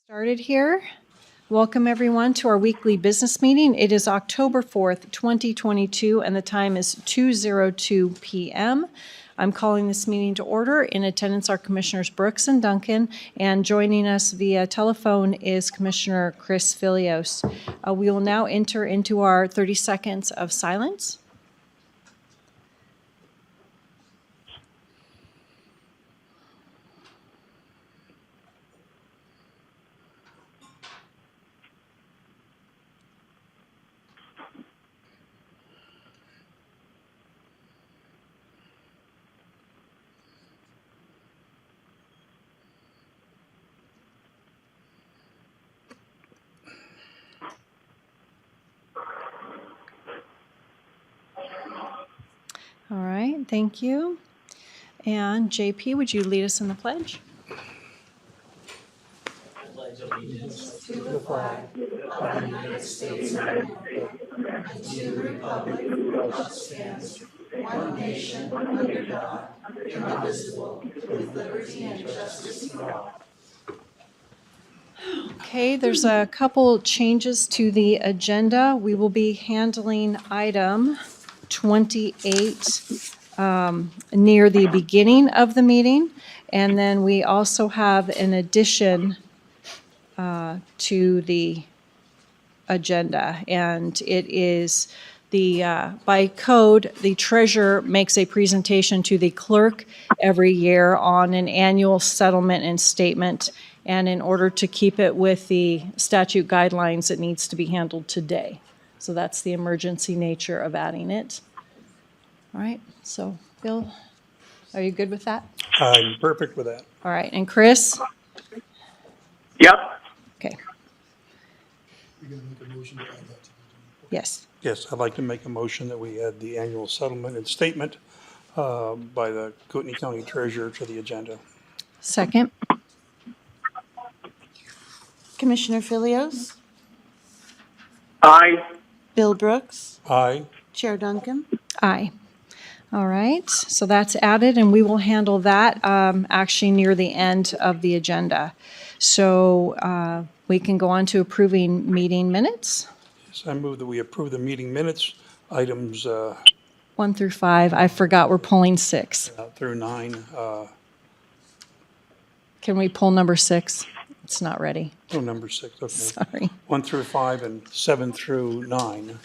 Started here. Welcome everyone to our weekly business meeting. It is October 4th, 2022, and the time is 2:02 p.m. I'm calling this meeting to order. In attendance are Commissioners Brooks and Duncan, and joining us via telephone is Commissioner Chris Filios. We will now enter into our 30 seconds of silence. All right, thank you. And JP, would you lead us in the pledge? I pledge allegiance to the flag of the United States of America and to the republic for which it stands, one nation, under God, indivisible, with liberty and justice for all. Okay, there's a couple changes to the agenda. We will be handling item 28 near the beginning of the meeting. And then we also have an addition to the agenda. And it is by code, the treasurer makes a presentation to the clerk every year on an annual settlement and statement. And in order to keep it with the statute guidelines, it needs to be handled today. So that's the emergency nature of adding it. All right, so Bill, are you good with that? I'm perfect with that. All right, and Chris? Yep. Okay, You're going to make a motion to add that to the agenda. yes. Yes, I'd like to make a motion that we add the annual settlement and statement by the Kootenai County Treasurer to the agenda. Second? Commissioner Filios, Aye. Bill Brooks, Aye. Chair Duncan. Aye. All right, so that's added, and we will handle that actually near the end of the agenda. So we can go on to approving meeting minutes. So I move that we approve the meeting minutes, items 1 through 5. I forgot we're pulling 6. through 9. Can we pull number 6? It's not ready. Oh, number 6, okay. Sorry. 1 through 5 and 7 through 9.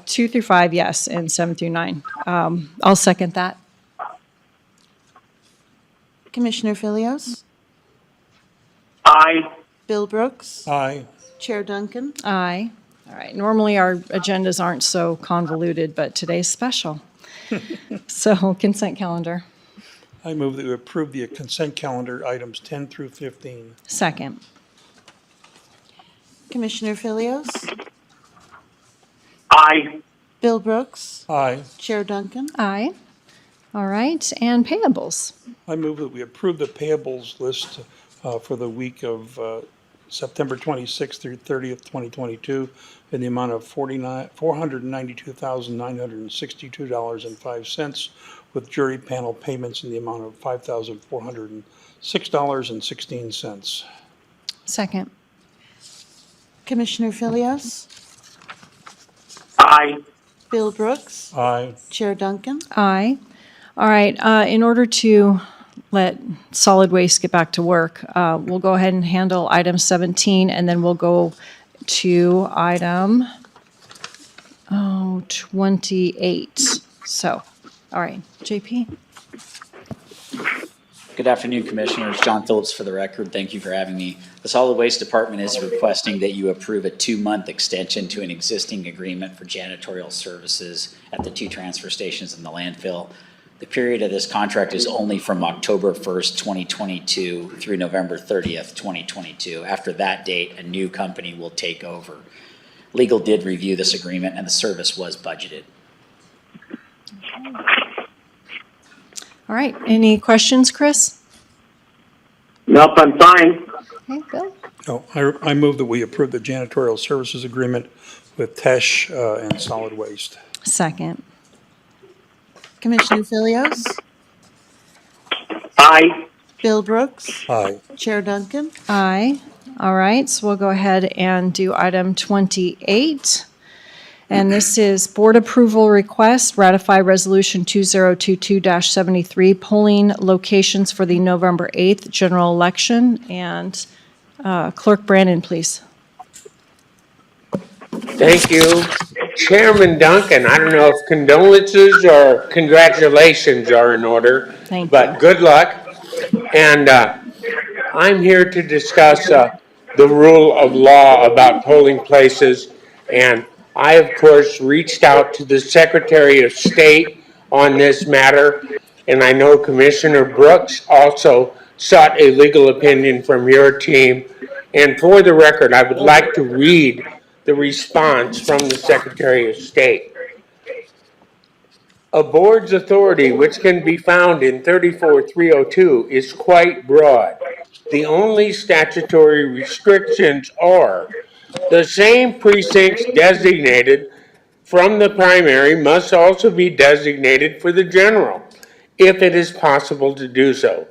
2 through 5, yes, and 7 through 9. I'll second that. Commissioner Filios, Aye. Bill Brooks, Aye. Chair Duncan. Aye. All right. Normally, our agendas aren't so convoluted, but today's special. So, consent calendar. I move that we approve the consent calendar, items 10 through 15. Second. Commissioner Filios, Aye. Bill Brooks, Aye. Chair Duncan. Aye. All right. And payables. I move that we approve the payables list for the week of September 26th through 30th, 2022, in the amount of $492,962.05, with jury panel payments in the amount of $5,406.16. Second. Commissioner Filios, Aye. Bill Brooks, Aye. Chair Duncan. Aye. All right. In order to let solid waste get back to work, we'll go ahead and handle item 17, and then we'll go to item 28. So, all right, JP. Good afternoon, Commissioners. John Phillips for the record. Thank you for having me. The Solid Waste Department is requesting that you approve a 2-month extension to an existing agreement for janitorial services at the 2 transfer stations in the landfill. The period of this contract is only from October 1st, 2022 through November 30th, 2022. After that date, a new company will take over. Legal did review this agreement and the service was budgeted. All right. Any questions, Chris? Nope, I'm fine. Okay, Bill. Oh, I move that we approve the janitorial services agreement with Tesh and Solid Waste. Second. Commissioner Filios, Aye. Bill Brooks, Aye. Chair Duncan, Aye. All right, so we'll go ahead and do item 28. And this is board approval request, ratify resolution 2022-73, polling locations for the November 8th general election. And Clerk Brandon, please. Thank you. Chairman Duncan, I don't know if condolences or congratulations are in order. Thank but you. good luck. And I'm here to discuss the rule of law about polling places. And I, of course, reached out to the Secretary of State on this matter. And I know Commissioner Brooks also sought a legal opinion from your team. And for the record, I would like to read the response from the Secretary of State. A board's authority, which can be found in 34302, is quite broad. The only statutory restrictions are the same precincts designated from the primary must also be designated for the general, if it is possible to do so.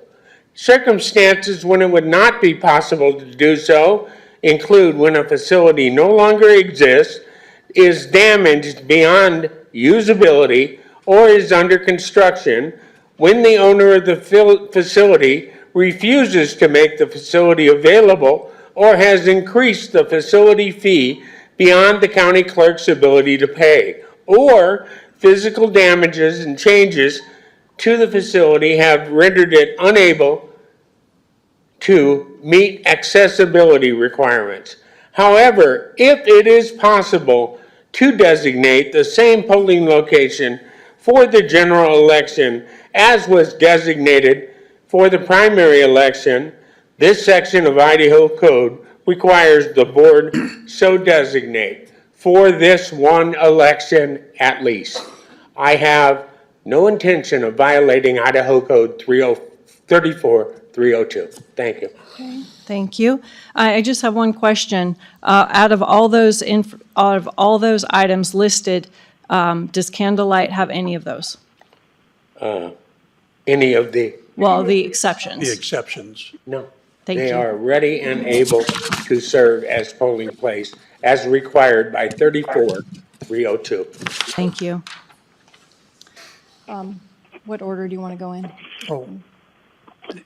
Circumstances when it would not be possible to do so include when a facility no longer exists, is damaged beyond usability, or is under construction, when the owner of the facility refuses to make the facility available or has increased the facility fee beyond the county clerk's ability to pay, or physical damages and changes to the facility have rendered it unable to meet accessibility requirements. However, if it is possible to designate the same polling location for the general election as was designated for the primary election, this section of Idaho Code requires the board so designate for this one election at least. I have no intention of violating Idaho Code 34302. Thank you. Thank you. I just have one question. Out of all those items listed, does Candlelight have any of those? Any of the, Well, the exceptions. The exceptions. no. Thank They you. are ready and able to serve as polling place as required by 34302. Thank you. What order do you want to go in? Oh,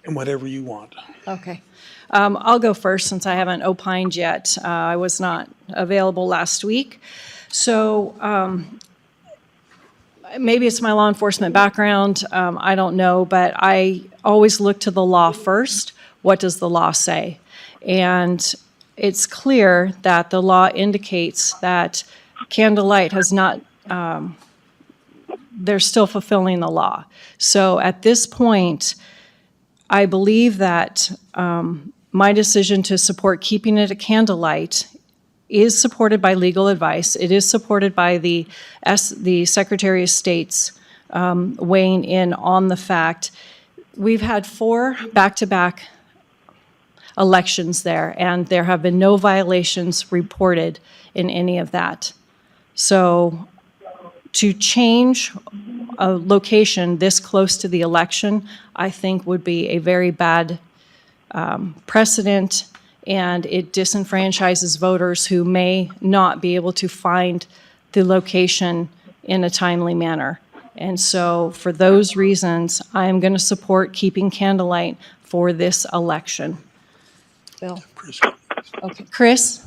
and whatever you want. Okay. I'll go first since I haven't opined yet. I was not available last week. So maybe it's my law enforcement background. I don't know, but I always look to the law first. What does the law say? And it's clear that the law indicates that Candlelight has not, they're still fulfilling the law. So at this point, I believe that my decision to support keeping it a Candlelight is supported by legal advice. It is supported by the Secretary of State's weighing in on the fact we've had 4 back-to-back elections there, and there have been no violations reported in any of that. So to change a location this close to the election, I think would be a very bad precedent, and it disenfranchises voters who may not be able to find the location in a timely manner. And so for those reasons, I am going to support keeping Candlelight for this election. Bill? Okay. Chris?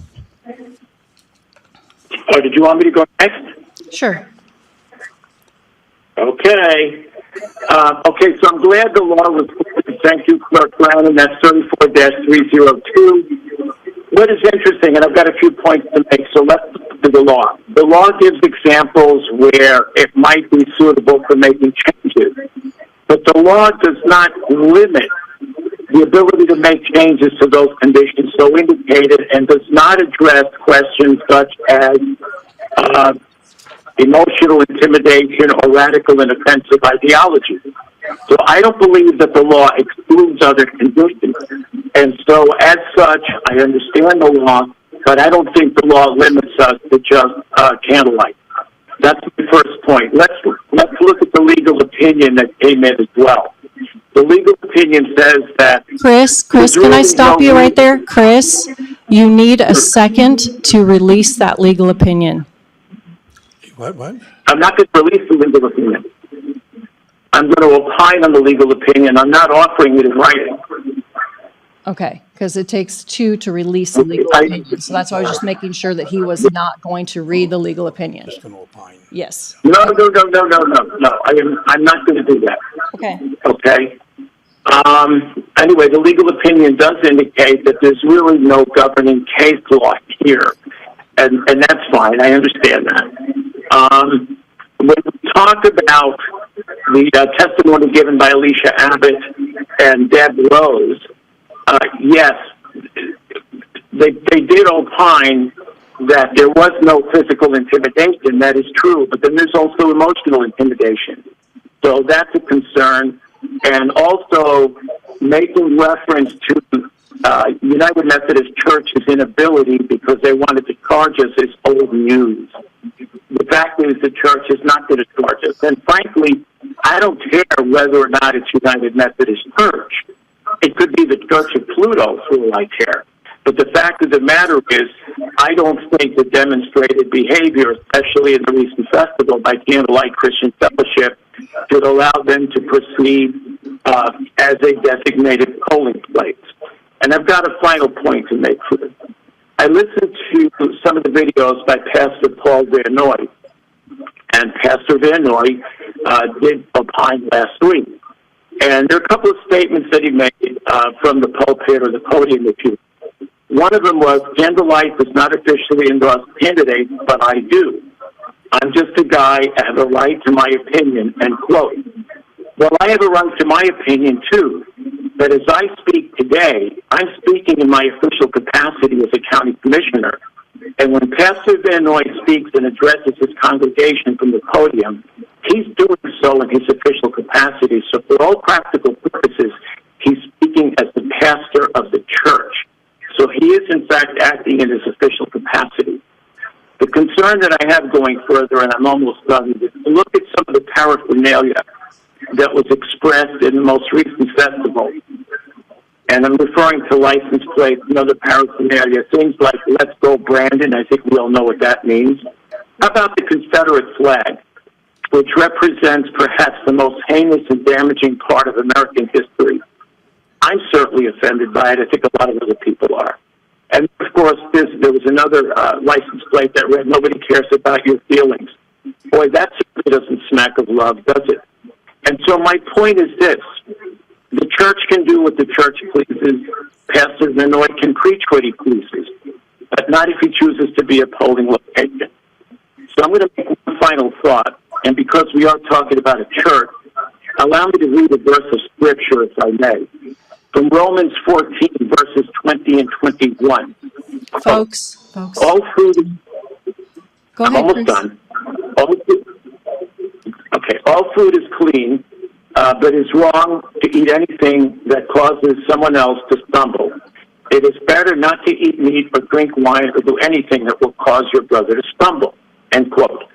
Oh, did you want me to go next? Sure. Okay. Okay, so I'm glad the law was posted. Thank you, Clerk Brown, and that's 34-302. What is interesting, and I've got a few points to make, so let's look to the law. The law gives examples where it might be suitable for making changes, but the law does not limit the ability to make changes to those conditions so indicated and does not address questions such as emotional intimidation or radical and offensive ideology. So I don't believe that the law excludes other conditions. And so as such, I understand the law, but I don't think the law limits us to just Candlelight. That's the first point. Let's look at the legal opinion that came in as well. The legal opinion says that Chris, there's can I really stop no you right reason- there? Chris, you need a second to release that legal opinion. What? I'm not going to release the legal opinion. I'm going to opine on the legal opinion. I'm not offering it in writing. Okay, because it takes two to release a legal I- opinion. So that's why I was just making sure that he was not going to read the legal opinion. Just going to opine. Yes. No. I'm not going to do that. Okay. Okay? Anyway, the legal opinion does indicate that there's really no governing case law here. And that's fine. I understand that. When we talk about the testimony given by Alicia Abbott and Deb Rose, yes, they did opine that there was no physical intimidation. That is true, but then there's also emotional intimidation. So that's a concern. And also making reference to United Methodist Church's inability because they wanted to charge us is old news. The fact is the church is not going to charge us. And frankly, I don't care whether or not it's United Methodist Church. It could be the Church of Pluto for all I care. But the fact of the matter is, I don't think the demonstrated behavior, especially in the recent festival by Candlelight Christian Fellowship, should allow them to proceed as a designated polling place. And I've got a final point to make for this. I listened to some of the videos by Pastor Paul Vernoy, and Pastor Vernoy did opine last week. And there are a couple of statements that he made from the pulpit or the podium, if you. One of them was, Candlelight does not officially endorse candidates, but I do. I'm just a guy, I have a right to my opinion, end quote. Well, I have a right to my opinion, too. But as I speak today, I'm speaking in my official capacity as a county commissioner. And when Pastor Vernoy speaks and addresses his congregation from the podium, he's doing so in his official capacity. So for all practical purposes, he's speaking as the pastor of the church. So he is, in fact, acting in his official capacity. The concern that I have going further, and I'm almost done, is to look at some of the paraphernalia that was expressed in the most recent festival. And I'm referring to license plates and other paraphernalia, things like "Let's Go Brandon." I think we all know what that means. How about the Confederate flag, which represents perhaps the most heinous and damaging part of American history? I'm certainly offended by it. I think a lot of other people are. And, of course, there was another license plate that read, "Nobody cares about your feelings." Boy, that certainly doesn't smack of love, does it? And so my point is this. The church can do what the church pleases. Pastor Vernoy can preach what he pleases, but not if he chooses to be a polling location. So I'm going to make one final thought, and because we are talking about a church, allow me to read a verse of Scripture, if I may, from Romans 14, verses 20 and 21. Folks. All food is... Go I'm ahead, almost Chris. done. All food is clean, but it's wrong to eat anything that causes someone else to stumble. It is better not to eat meat or drink wine or do anything that will cause your brother to stumble, end quote.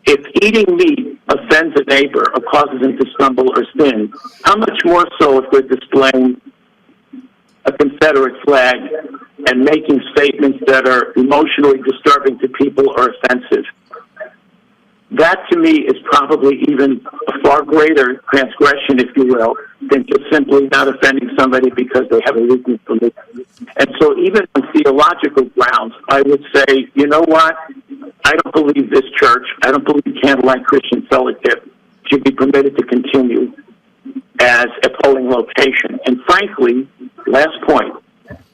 If eating meat offends a neighbor or causes him to stumble or sin, how much more so if we're displaying a Confederate flag and making statements that are emotionally disturbing to people or offensive? That, to me, is probably even a far greater transgression, if you will, than just simply not offending somebody because they have a weakness for me. And so even on theological grounds, I would say, you know what? I don't believe this church, I don't believe Candlelight Christian Fellowship should be permitted to continue as a polling location. And frankly, last point,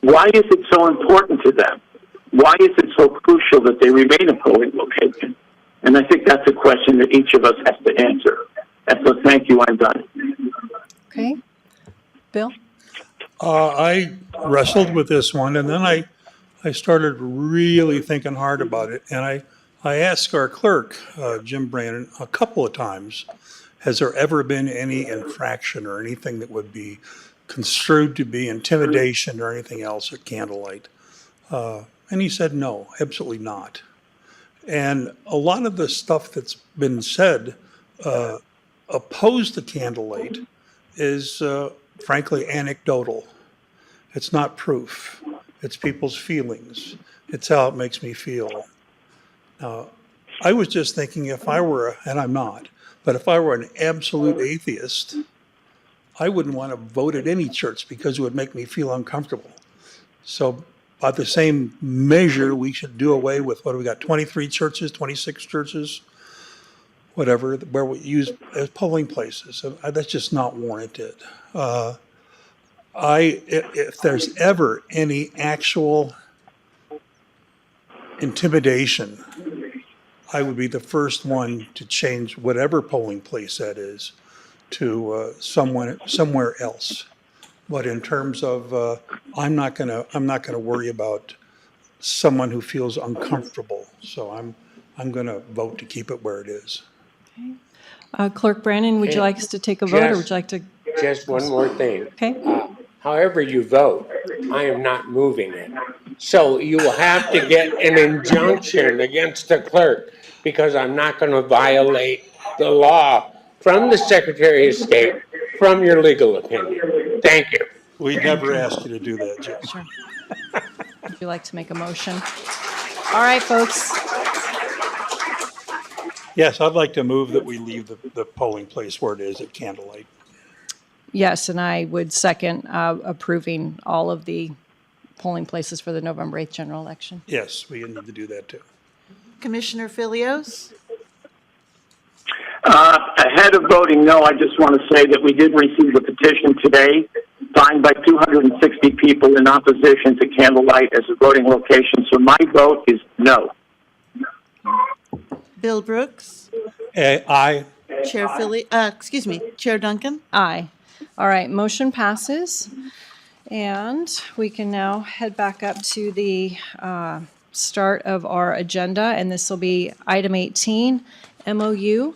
why is it so important to them? Why is it so crucial that they remain a polling location? And I think that's a question that each of us has to answer. And so thank you, I'm done. Okay. Bill? I wrestled with this one, and then I started really thinking hard about it. And I asked our clerk, Jim Brandon, a couple of times, has there ever been any infraction or anything that would be construed to be intimidation or anything else at Candlelight? And he said, no, absolutely not. And a lot of the stuff that's been said opposed the Candlelight is frankly anecdotal. It's not proof. It's people's feelings. It's how it makes me feel. I was just thinking if I were, and I'm not, but if I were an absolute atheist, I wouldn't want to vote at any church because it would make me feel uncomfortable. So by the same measure, we should do away with, what do we got, 23 churches, 26 churches, whatever, where we use as polling places. That's just not warranted. If there's ever any actual intimidation, I would be the first one to change whatever polling place that is to somewhere else. But in terms of, I'm not gonna worry about someone who feels uncomfortable. So I'm gonna vote to keep it where it is. Clerk Brandon, would you like us to take a vote, or would you like to? Just one more thing. Okay. However you vote, I am not moving it. So you will have to get an injunction against the clerk because I'm not going to violate the law from the Secretary of State from your legal opinion. Thank you. We never asked you to do that, Jim. Sure. Would you like to make a motion? All right, folks. Yes, I'd like to move that we leave the polling place where it is at candlelight. Yes, and I would second approving all of the polling places for the November 8th general election. Yes, we need to do that too. Commissioner Filios, Ahead of voting no, I just want to say that we did receive a petition today signed by 260 people in opposition to candlelight as a voting location, so my vote is no. Bill Brooks, Aye. Chair Duncan. Aye. All right, motion passes. And we can now head back up to the start of our agenda, and this will be item 18, MOU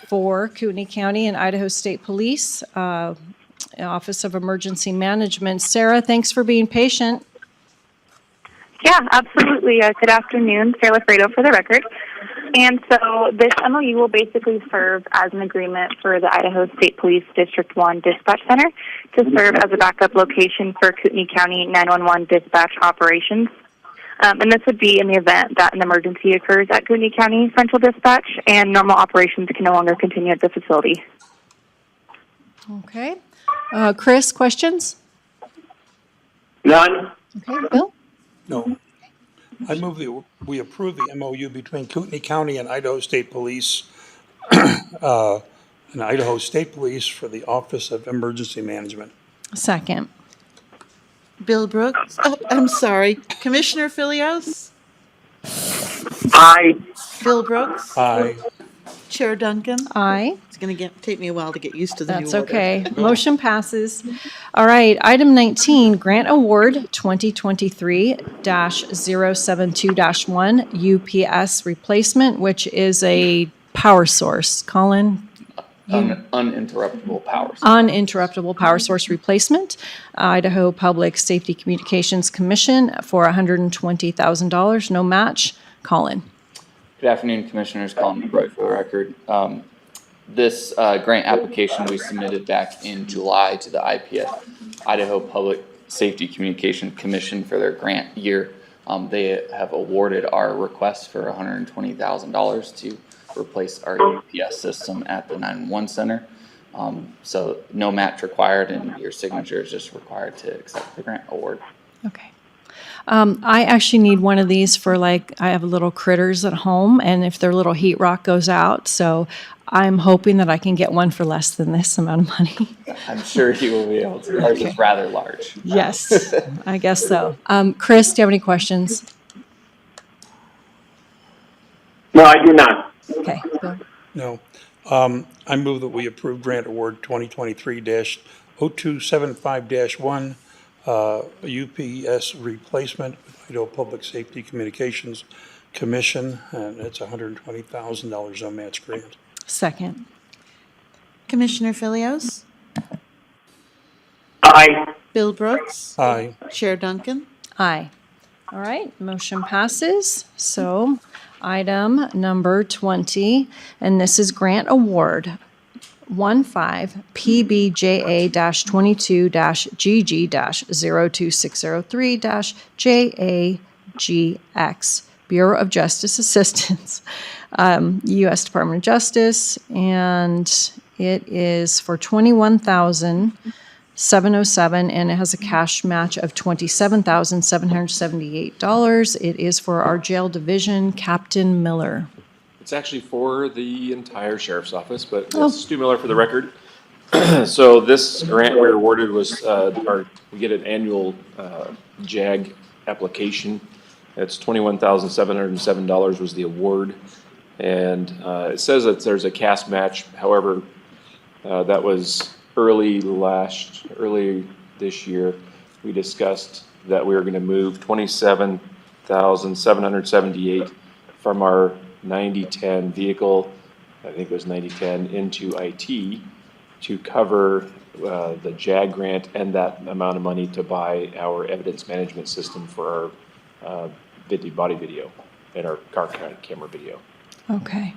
for Kootenai County and Idaho State Police, Office of Emergency Management. Sarah, thanks for being patient. Yeah, absolutely. Good afternoon. Sarah Lafredo for the record. And so this MOU will basically serve as an agreement for the Idaho State Police District 1 Dispatch Center to serve as a backup location for Kootenai County 911 dispatch operations. And this would be in the event that an emergency occurs at Kootenai County Central Dispatch and normal operations can no longer continue at the facility. Okay. Chris, questions? None? Okay, Bill? No. I move that we approve the MOU between Kootenai County and Idaho State Police, and Idaho State Police for the Office of Emergency Management. Second. Bill Brooks, I'm sorry, Commissioner Filios, Aye. Bill Brooks, Aye. Chair Duncan. Aye. It's going to take me a while to get used to the new That's order. okay. Motion passes. All right, item 19, Grant Award 2023-072-1 UPS replacement, which is a power source. Colin? Uninterruptible power supply. Uninterruptible power source replacement. Idaho Public Safety Communications Commission for $120,000, no match. Colin? Good afternoon, Commissioners. Colin McBride for the record. This grant application we submitted back in July to the IPS, Idaho Public Safety Communication Commission, for their grant year. They have awarded our request for $120,000 to replace our UPS system at the 911 center. So no match required, and your signature is just required to accept the grant award. Okay. I actually need one of these for, like, I have little critters at home, and if their little heat rock goes out, so I'm hoping that I can get one for less than this amount of money. I'm sure you will be able to. Ours is rather large. Yes, I guess so. Chris, do you have any questions? No, I do not. Okay, Bill. No. I move that we approve grant award 2023-0275-1, UPS replacement with Idaho Public Safety Communications Commission, and it's $120,000 no match grant. Second. Commissioner Filios, Aye. Bill Brooks, Aye. Chair Duncan. Aye. All right, motion passes. So item number 20, and this is grant award 15PBJA-22-GG-02603-JAGX, Bureau of Justice Assistance, U.S. Department of Justice, and it is for $21,707, and it has a cash match of $27,778. It is for our jail division, Captain Miller. It's actually for the entire sheriff's office, but Oh. it's Stu Miller for the record. So this grant we were awarded was, we get an annual, JAG application. It's $21,707 was the award. And, it says that there's a cast match. However, that was early this year. We discussed that we were gonna move $27,778 from our 9010 vehicle, I think it was 9010, into IT to cover the JAG grant and that amount of money to buy our evidence management system for our body video and our car camera video. Okay.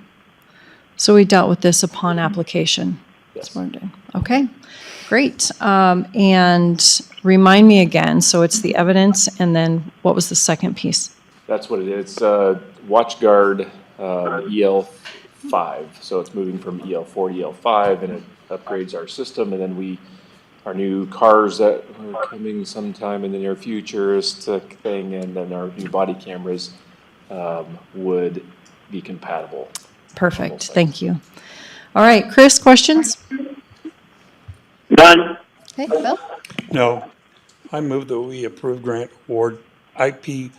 So we dealt with this upon application. Yes. That's what we're doing. Okay, great. And remind me again, so it's the evidence, and then what was the second piece? That's what it is. WatchGuard EL5. So it's moving from EL4 to EL5, and it upgrades our system. And then our new cars that are coming sometime in the near future is the thing, and then our new body cameras would be compatible. Perfect, thank you. All right, Chris, questions? None. Okay, Bill? No. I move that we approve grant award IP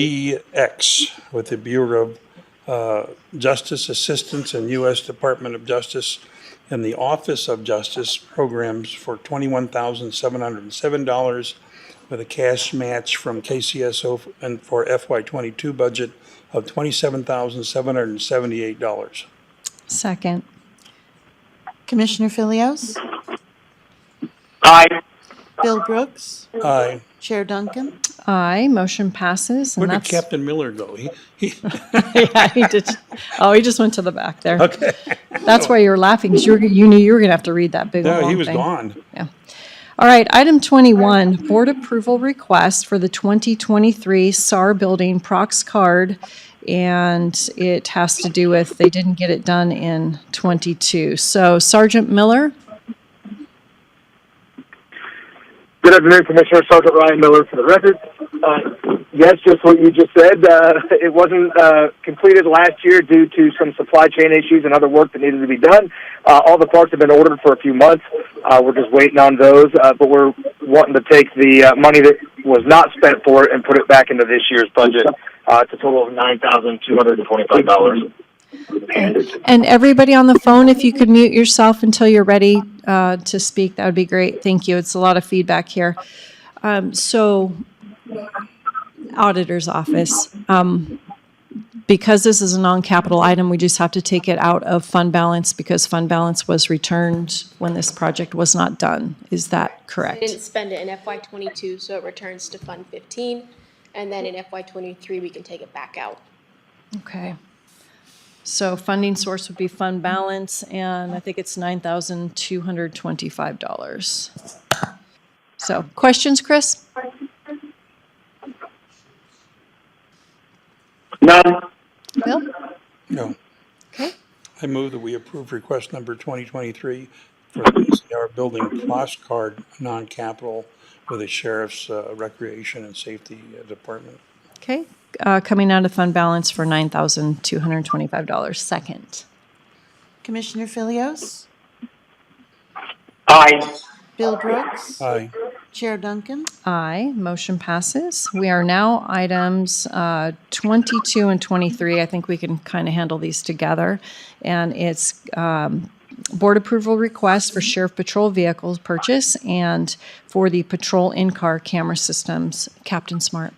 15PBJA-22-GG-02603-JAGX with the Bureau of Justice Assistance and U.S. Department of Justice and the Office of Justice programs for $21,707 with a cash match from KCSO and for FY22 budget of $27,778. Second. Commissioner Filios, Aye. Bill Brooks, Aye. Chair Duncan, Aye, motion passes, Where and did that's. Captain Miller go? He Yeah, he did. Oh, he just went to the back there. okay. That's why you were laughing, because you knew you were going to have to read that big long No, thing. he was gone. Yeah. All right, item 21, board approval request for the 2023 SAR building prox card. And it has to do with, they didn't get it done in 22. So Sergeant Miller? Good afternoon, Commissioner. Sergeant Ryan Miller for the record. Yes, just what you just said. It wasn't completed last year due to some supply chain issues and other work that needed to be done. All the parts have been ordered for a few months. We're just waiting on those, but we're wanting to take the money that was not spent for it and put it back into this year's budget. It's a total of $9,225. And everybody on the phone, if you could mute yourself until you're ready to speak, that would be great. Thank you. It's a lot of feedback here. So, auditor's office, because this is a non-capital item, we just have to take it out of fund balance because fund balance was returned when this project was not done. Is that We correct? didn't spend it in FY22, so it returns to Fund 15, and then in FY23, we can take it back out. Okay. So funding source would be fund balance, and I think it's $9,225. So, questions, Chris? None. Bill? No. Okay. I move that we approve request number 2023 for the PCR building plus card non-capital for the Sheriff's Recreation and Safety Department. Okay. Coming out of fund balance for $9,225. Second. Commissioner Filios, Aye. Bill Brooks, Aye. Chair Duncan, Aye. Motion passes. We are now items 22 and 23. I think we can kind of handle these together. And it's board approval request for sheriff patrol vehicles purchase and for the patrol in-car camera systems. Captain Smart.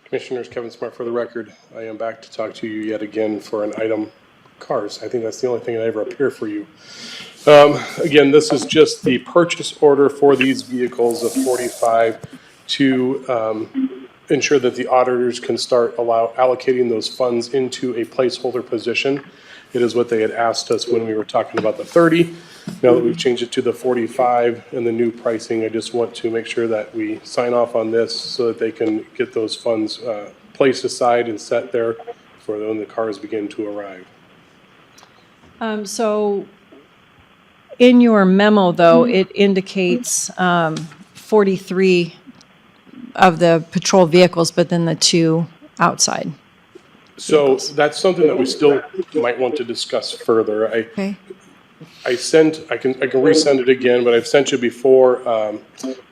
Commissioners, Kevin Smart for the record. I am back to talk to you yet again for an item cars. I think that's the only thing that ever appear for you. Again, this is just the purchase order for these vehicles of 45 to ensure that the auditors can start allocating those funds into a placeholder position. It is what they had asked us when we were talking about the 30. Now that we've changed it to the 45 and the new pricing, I just want to make sure that we sign off on this so that they can get those funds placed aside and set there for when the cars begin to arrive. So in your memo, though, it indicates 43 of the patrol vehicles, but then the 2 outside. So that's something that we still might want to discuss further. Okay. I can resend it again, but I've sent you before a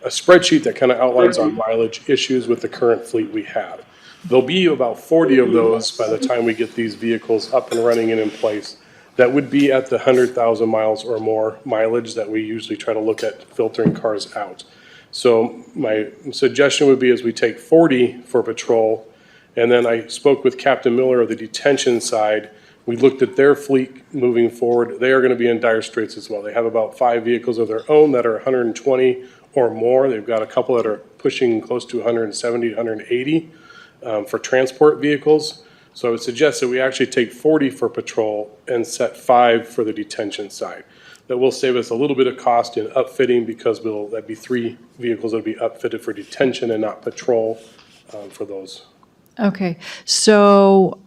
spreadsheet that kind of outlines our mileage issues with the current fleet we have. There'll be about 40 of those by the time we get these vehicles up and running and in place. That would be at the 100,000 miles or more mileage that we usually try to look at filtering cars out. So my suggestion would be is we take 40 for patrol, and then I spoke with Captain Miller of the detention side. We looked at their fleet moving forward. They are going to be in dire straits as well. They have about 5 vehicles of their own that are 120 or more. They've got a couple that are pushing close to 170, 180 for transport vehicles. So I would suggest that we actually take 40 for patrol and set 5 for the detention side. That will save us a little bit of cost in upfitting because that'd be 3 vehicles that'll be upfitted for detention and not patrol for those. Okay, so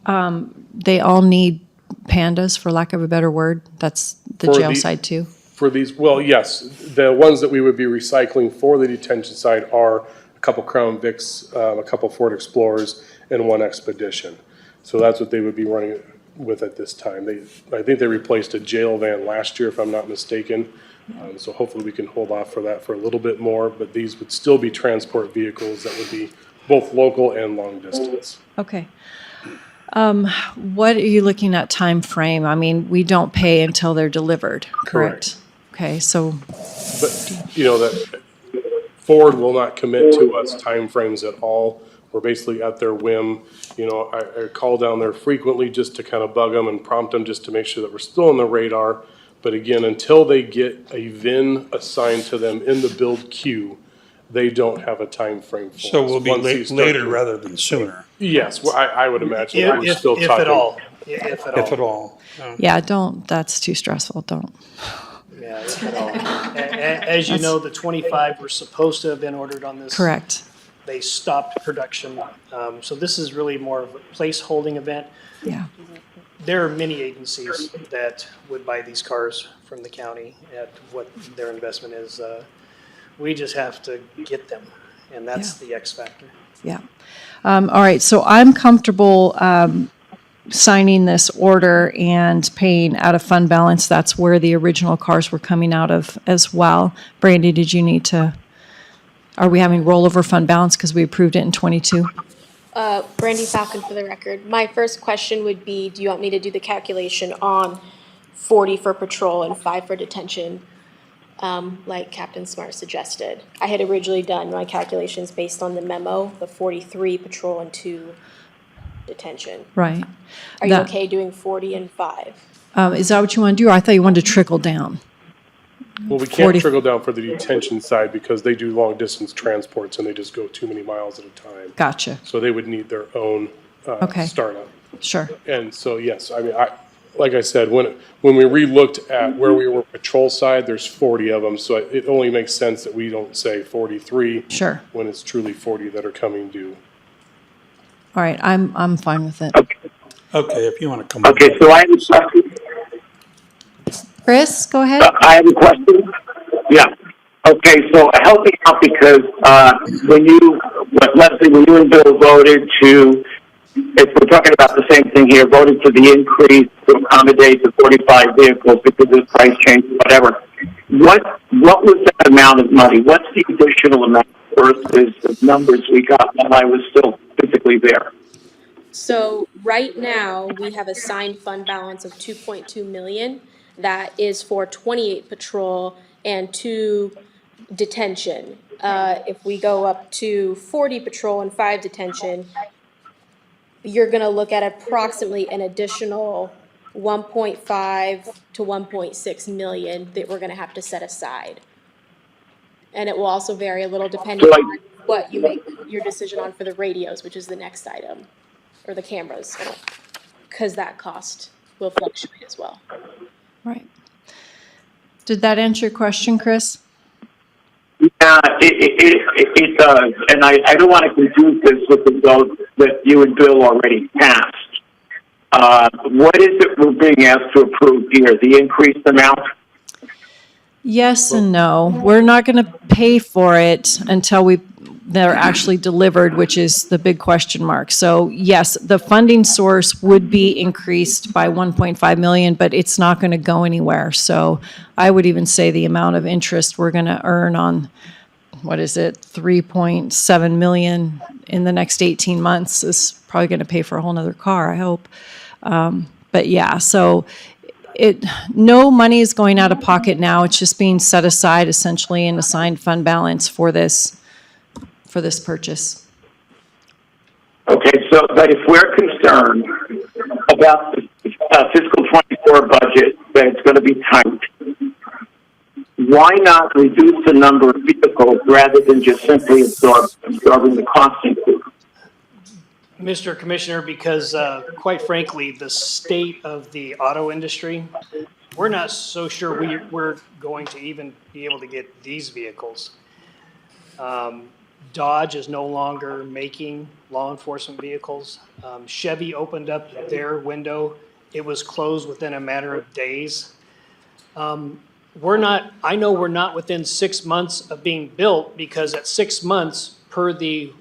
they all need pandas, for lack of a better word? That's the jail side too? For these, well, yes, the ones that we would be recycling for the detention side are a couple Crown Vics, a couple Ford Explorers, and 1 Expedition. So that's what they would be running with at this time. I think they replaced a jail van last year, if I'm not mistaken. So hopefully we can hold off for that for a little bit more, but these would still be transport vehicles that would be both local and long distance. Okay. What are you looking at time frame? I mean, we don't pay until they're delivered, correct? Okay, so. But, that Ford will not commit to us timeframes at all. We're basically at their whim. I call down there frequently just to kind of bug them and prompt them just to make sure that we're still on the radar. But again, until they get a VIN assigned to them in the build queue, they don't have a time frame for us. So we'll be Once later rather than sooner. Yes, well, I would imagine. We're If still if talking. at all, if at all. If at all. Yeah, that's too stressful, don't. Yeah, if at all. As you know, the 25 were supposed to have been ordered on this. Correct. They stopped production. So this is really more of a placeholding event. Yeah. There are many agencies that would buy these cars from the county at what their investment is. We just have to get them, and that's the X factor. Yeah. All right, so I'm comfortable signing this order and paying out of fund balance. That's where the original cars were coming out of as well. Brandy, did you need to, are we having rollover fund balance because we approved it in 22? Brandy Falcon for the record. My first question would be, do you want me to do the calculation on 40 for patrol and 5 for detention, like Captain Smart suggested? I had originally done my calculations based on the memo, the 43 patrol and 2 detention. Right. Are you okay doing 40 and 5? Is that what you want to do? Or I thought you wanted to trickle down. Well, we can't trickle down for the detention side because they do long distance transports and they just go too many miles at a time. Gotcha. So they would need their own startup. Sure. And so, yes, I mean, like I said, when we re-looked at where we were patrol side, there's 40 of them. So it only makes sense that we don't say 43. Sure. When it's truly 40 that are coming due. All right, I'm fine with it. Okay, if you want to come. Okay, so I have a question. Chris, go ahead. I have a question. Yeah. Okay, so help me out because when Leslie, when you and Bill voted to, if we're talking about the same thing here, voted to the increase to accommodate the 45 vehicles because of the price change, whatever. What was that amount of money? What's the additional amount versus the numbers we got when I was still physically there? So right now, we have a signed fund balance of 2.2 million. That is for 28 patrol and 2 detention. If we go up to 40 patrol and 5 detention, you're gonna look at approximately an additional 1.5 to 1.6 million that we're gonna have to set aside. And it will also vary a little depending on what you make your decision on for the radios, which is the next item, or the cameras, because that cost will fluctuate as well. Right. Did that answer your question, Chris? Yeah, it does, and I don't want to confuse this with the vote that you and Bill already passed. What is it we're being asked to approve here? The increased amount? Yes and no. We're not going to pay for it until they're actually delivered, which is the big question mark. So yes, the funding source would be increased by 1.5 million, but it's not going to go anywhere. So I would even say the amount of interest we're going to earn on, 3.7 million in the next 18 months is probably going to pay for a whole nother car, I hope. But yeah, so no money is going out of pocket now. It's just being set aside essentially in assigned fund balance for this purchase. Okay, so, but if we're concerned about the fiscal 24 budget, that it's going to be tight, why not reduce the number of vehicles rather than just simply absorbing the cost increase? Mr. Commissioner, because quite frankly, the state of the auto industry, we're not so sure we're going to even be able to get these vehicles. Dodge is no longer making law enforcement vehicles. Chevy opened up their window. It was closed within a matter of days. I know we're not within 6 months of being built, because at 6 months, per the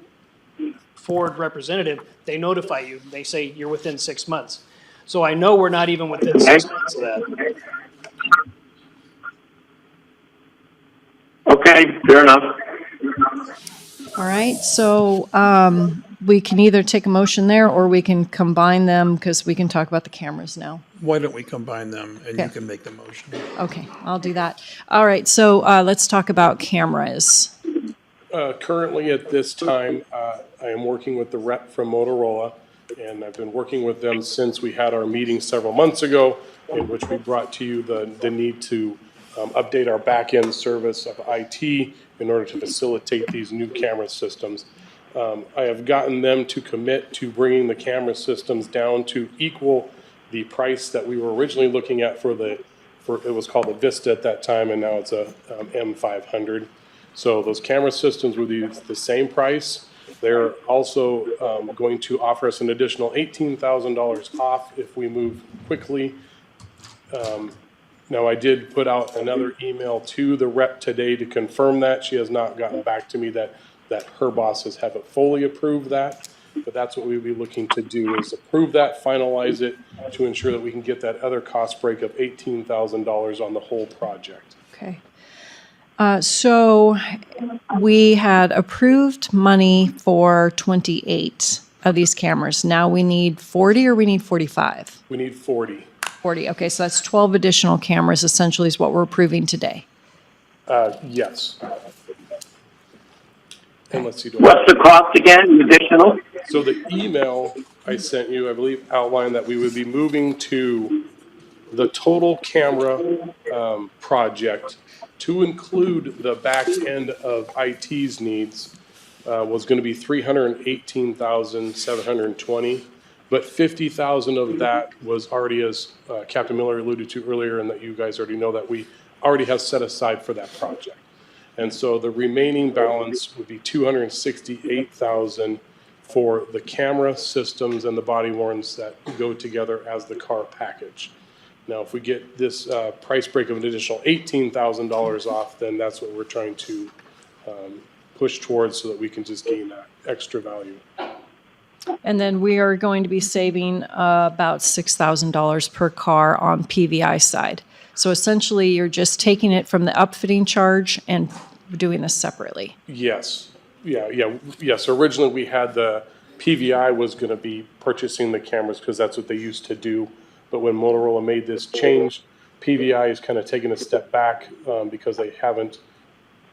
Ford representative, they notify you. They say you're within 6 months. So I know we're not even within 6 months of that. Okay, fair enough. All right, so we can either take a motion there or we can combine them because we can talk about the cameras now. Why don't we combine them and you Okay. can make the motion? Okay, I'll do that. All right, so let's talk about cameras. Currently at this time, I am working with the rep from Motorola, and I've been working with them since we had our meeting several months ago, in which we brought to you the need to update our back-end service of IT in order to facilitate these new camera systems. I have gotten them to commit to bringing the camera systems down to equal the price that we were originally looking at for it was called the Vista at that time, and now it's a M500. So those camera systems will be the same price. They're also going to offer us an additional $18,000 off if we move quickly. Now, I did put out another email to the rep today to confirm that. She has not gotten back to me that her bosses haven't fully approved that. But that's what we'd be looking to do, is approve that, finalize it, to ensure that we can get that other cost break of $18,000 on the whole project. Okay. So we had approved money for 28 of these cameras. Now we need 40 or we need 45? We need 40. 40, okay, so that's 12 additional cameras essentially is what we're approving today. Yes. And let's see. What's the cost again, additional? So the email I sent you, I believe, outlined that we would be moving to the total camera project to include the back end of IT's needs was going to be $318,720, but $50,000 of that was already, as Captain Miller alluded to earlier, and that you guys already know, that we already have set aside for that project. And so the remaining balance would be $268,000 for the camera systems and the body worns that go together as the car package. Now, if we get this price break of an additional $18,000 off, then that's what we're trying to push towards, so that we can just gain that extra value. And then we are going to be saving about $6,000 per car on PVI side. So essentially, you're just taking it from the upfitting charge and doing this separately. Yes. Yes. Originally, we had the PVI was going to be purchasing the cameras because that's what they used to do. But when Motorola made this change, PVI is kind of taking a step back because they haven't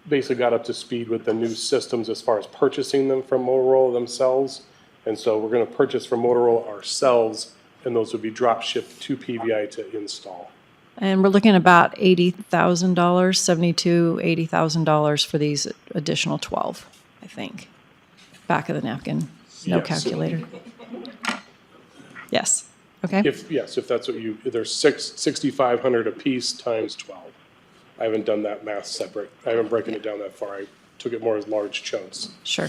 basically got up to speed with the new systems as far as purchasing them from Motorola themselves. And so we're going to purchase from Motorola ourselves and those would be drop shipped to PVI to install. And we're looking at about $80,000, $80,000 for these additional 12, I think. Back of the napkin, no Yes. calculator. Yes, okay. If that's what there's 6,500 apiece times 12. I haven't done that math separate. I haven't broken it down that far. I took it more as large chunks. Sure.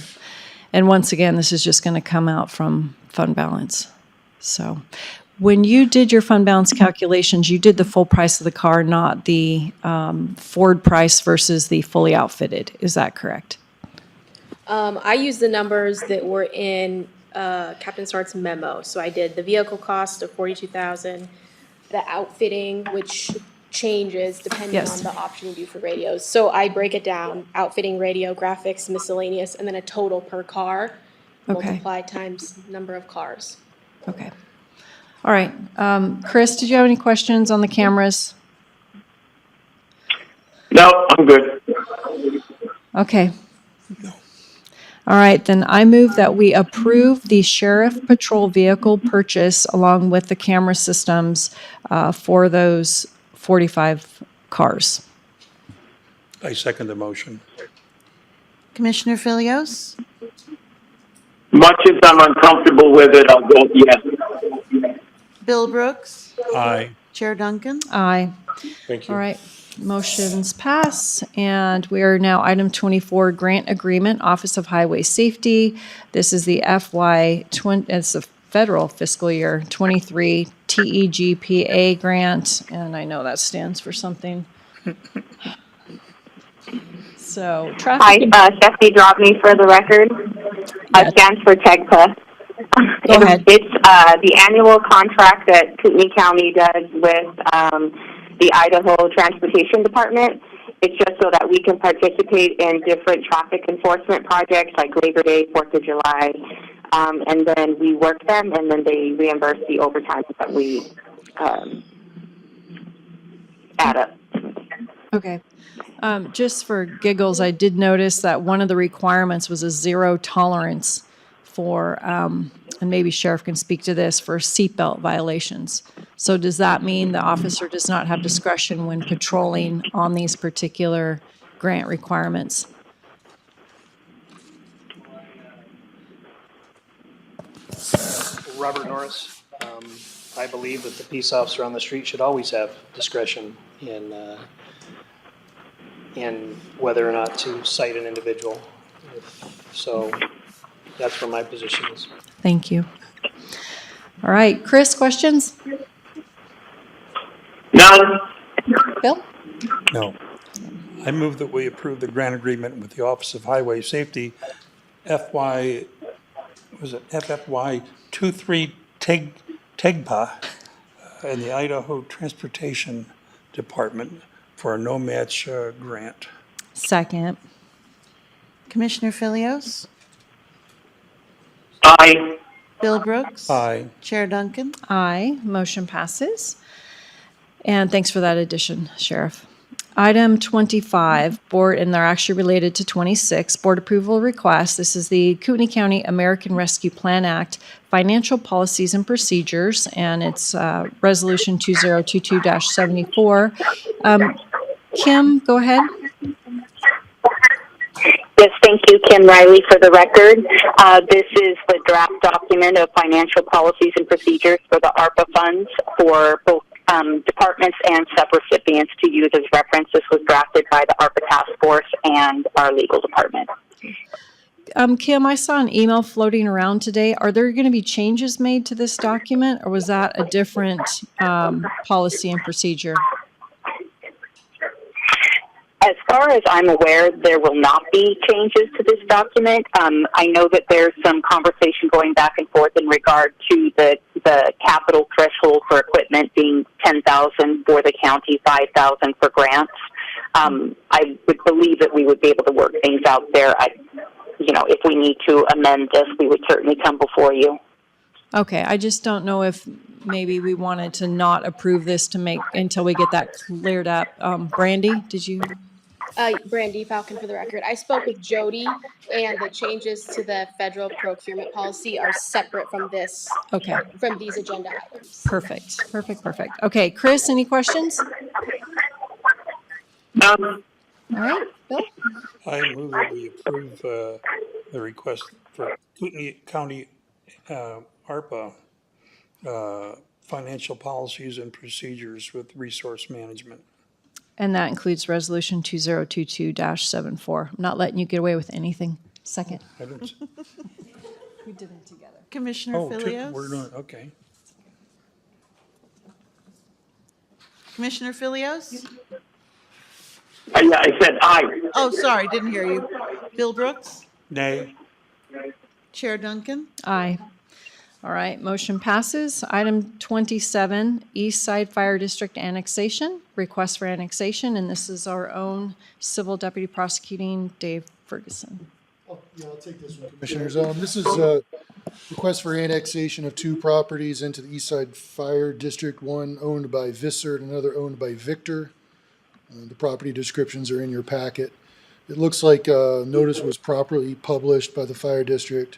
And once again, this is just going to come out from fund balance. So when you did your fund balance calculations, you did the full price of the car, not the Ford price versus the fully outfitted. Is that correct? I used the numbers that were in Captain Smart's memo. So I did the vehicle cost of $42,000, the outfitting, which changes depending Yes. on the option you do for radios. So I break it down: outfitting, radio, graphics, miscellaneous, and then a total per car, Okay. multiply times number of cars. Okay. All right. Chris, did you have any questions on the cameras? No, I'm good. Okay. All right, then I move that we approve the sheriff patrol vehicle purchase along with the camera systems for those 45 cars. I second the motion. Commissioner Filios, Much as I'm uncomfortable with it, I'll go yes. Bill Brooks, Aye. Chair Duncan. Aye. Thank you. All right, motions pass, and we are now item 24, grant agreement, Office of Highway Safety. This is the it's the federal fiscal year 23 TEGPA grant, and I know that stands for something. So traffic. Hi, Stephanie Drobny for the record. Stands for TEGPA. Go ahead. It's the annual contract that Kootenai County does with the Idaho Transportation Department. It's just so that we can participate in different traffic enforcement projects like Labor Day, 4th of July, and then we work them, and then they reimburse the overtime that we add up. Okay. Just for giggles, I did notice that one of the requirements was a zero tolerance for, and maybe Sheriff can speak to this, for seatbelt violations. So does that mean the officer does not have discretion when patrolling on these particular grant requirements? Robert Norris, I believe that the peace officer on the street should always have discretion in whether or not to cite an individual. So that's where my position is. Thank you. All right, Chris, questions? None. Bill? No. I move that we approve the grant agreement with the Office of Highway Safety, FFY 23 TEGPA, and the Idaho Transportation Department for a no-match grant. Second. Commissioner Filios, Aye. Bill Brooks. Aye. Chair Duncan. Aye, motion passes. And thanks for that addition, Sheriff. Item 25, board, and they're actually related to 26, board approval request. This is the Kootenai County American Rescue Plan Act Financial Policies and Procedures, and it's Resolution 2022-74. Kim, go ahead. Yes, thank you, Kim Riley, for the record. This is the draft document of financial policies and procedures for the ARPA funds for both departments and subrecipients to use as reference. This was drafted by the ARPA task force and our legal department. Kim, I saw an email floating around today. Are there going to be changes made to this document, or was that a different policy and procedure? As far as I'm aware, there will not be changes to this document. I know that there's some conversation going back and forth in regard to the capital threshold for equipment being $10,000 for the county, $5,000 for grants. I would believe that we would be able to work things out there. If we need to amend this, we would certainly come before you. Okay, I just don't know if maybe we wanted to not approve this to make until we get that cleared up. Brandy, did you? Brandy Falcon for the record. I spoke with Jody, and the changes to the federal procurement policy are separate from this, Okay, from these agenda items. perfect, perfect, perfect. Okay, Chris, any questions? None. All right, Bill? I move that we approve the request for Kootenai County ARPA financial policies and procedures with resource management. And that includes Resolution 2022-74. I'm not letting you get away with anything. Second. I don't, We did it together. Commissioner oh, Filios? we're doing, okay. Commissioner Filios? Yeah, I said aye. Oh, sorry, didn't hear you. Bill Brooks? Nay. Chair Duncan? Aye. All right, motion passes. Item 27, East Side Fire District annexation, request for annexation, and this is our own Civil Deputy Prosecuting Dave Ferguson. Yeah, I'll take this one, Commissioners. This is a request for annexation of two properties into the East Side Fire District, one owned by Vissert, another owned by Victor. The property descriptions are in your packet. It looks like a notice was properly published by the Fire District.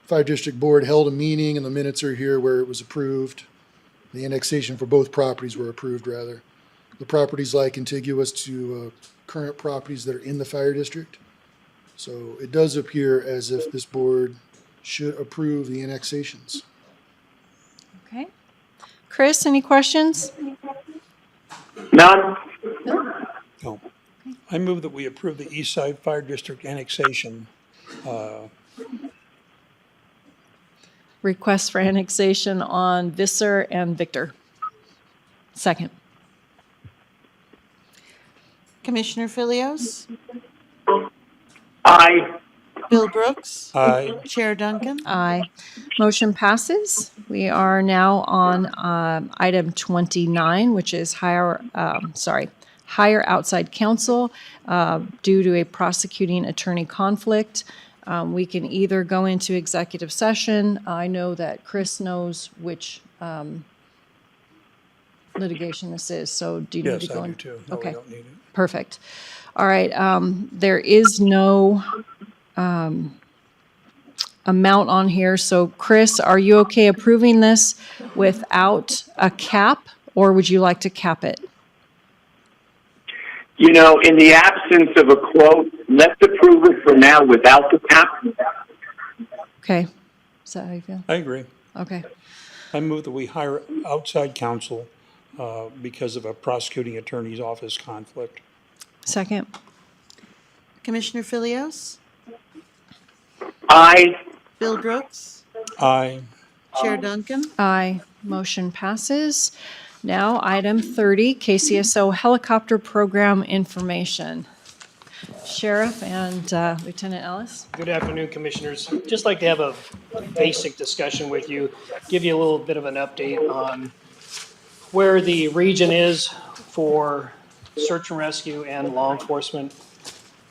Fire District Board held a meeting, and the minutes are here where it was approved. The annexation for both properties were approved, rather. The properties lie contiguous to current properties that are in the Fire District. So it does appear as if this board should approve the annexations. Okay. Chris, any questions? None. No. I move that we approve the East Side Fire District annexation. Request for annexation on Visser and Victor. Second. Commissioner Filios? Aye. Bill Brooks? Aye. Chair Duncan? Aye. Motion passes. We are now on item 29, which is hire outside counsel due to a prosecuting attorney conflict. We can either go into executive session. I know that Chris knows which litigation this is, so do you need to Yes, go I in? do too. No, we Okay. don't need it. Perfect. All right, there is no amount on here, so Chris, are you okay approving this without a cap, or would you like to cap it? You know, in the absence of a quote, let's approve it for now without the cap. Okay, is that how you feel? I agree. Okay, I move that we hire outside counsel because of a prosecuting attorney's office conflict. second. Commissioner Filios? Aye. Bill Brooks? Aye. Chair Duncan? Aye, motion passes. Now, item 30, KCSO helicopter program information. Sheriff and Lieutenant Ellis. Good afternoon, Commissioners. Just like to have a basic discussion with you, give you a little bit of an update on where the region is for search and rescue and law enforcement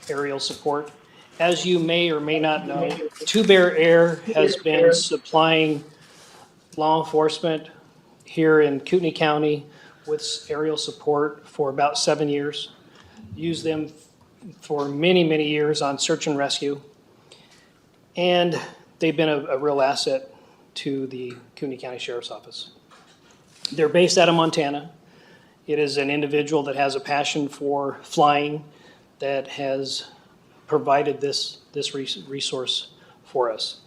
aerial support. As you may or may not know, Two Bear Air has been supplying law enforcement here in Kootenai County with aerial support for about 7 years. Used them for many, many years on search and rescue. And they've been a real asset to the Kootenai County Sheriff's Office. They're based out of Montana. It is an individual that has a passion for flying that has provided this resource for us.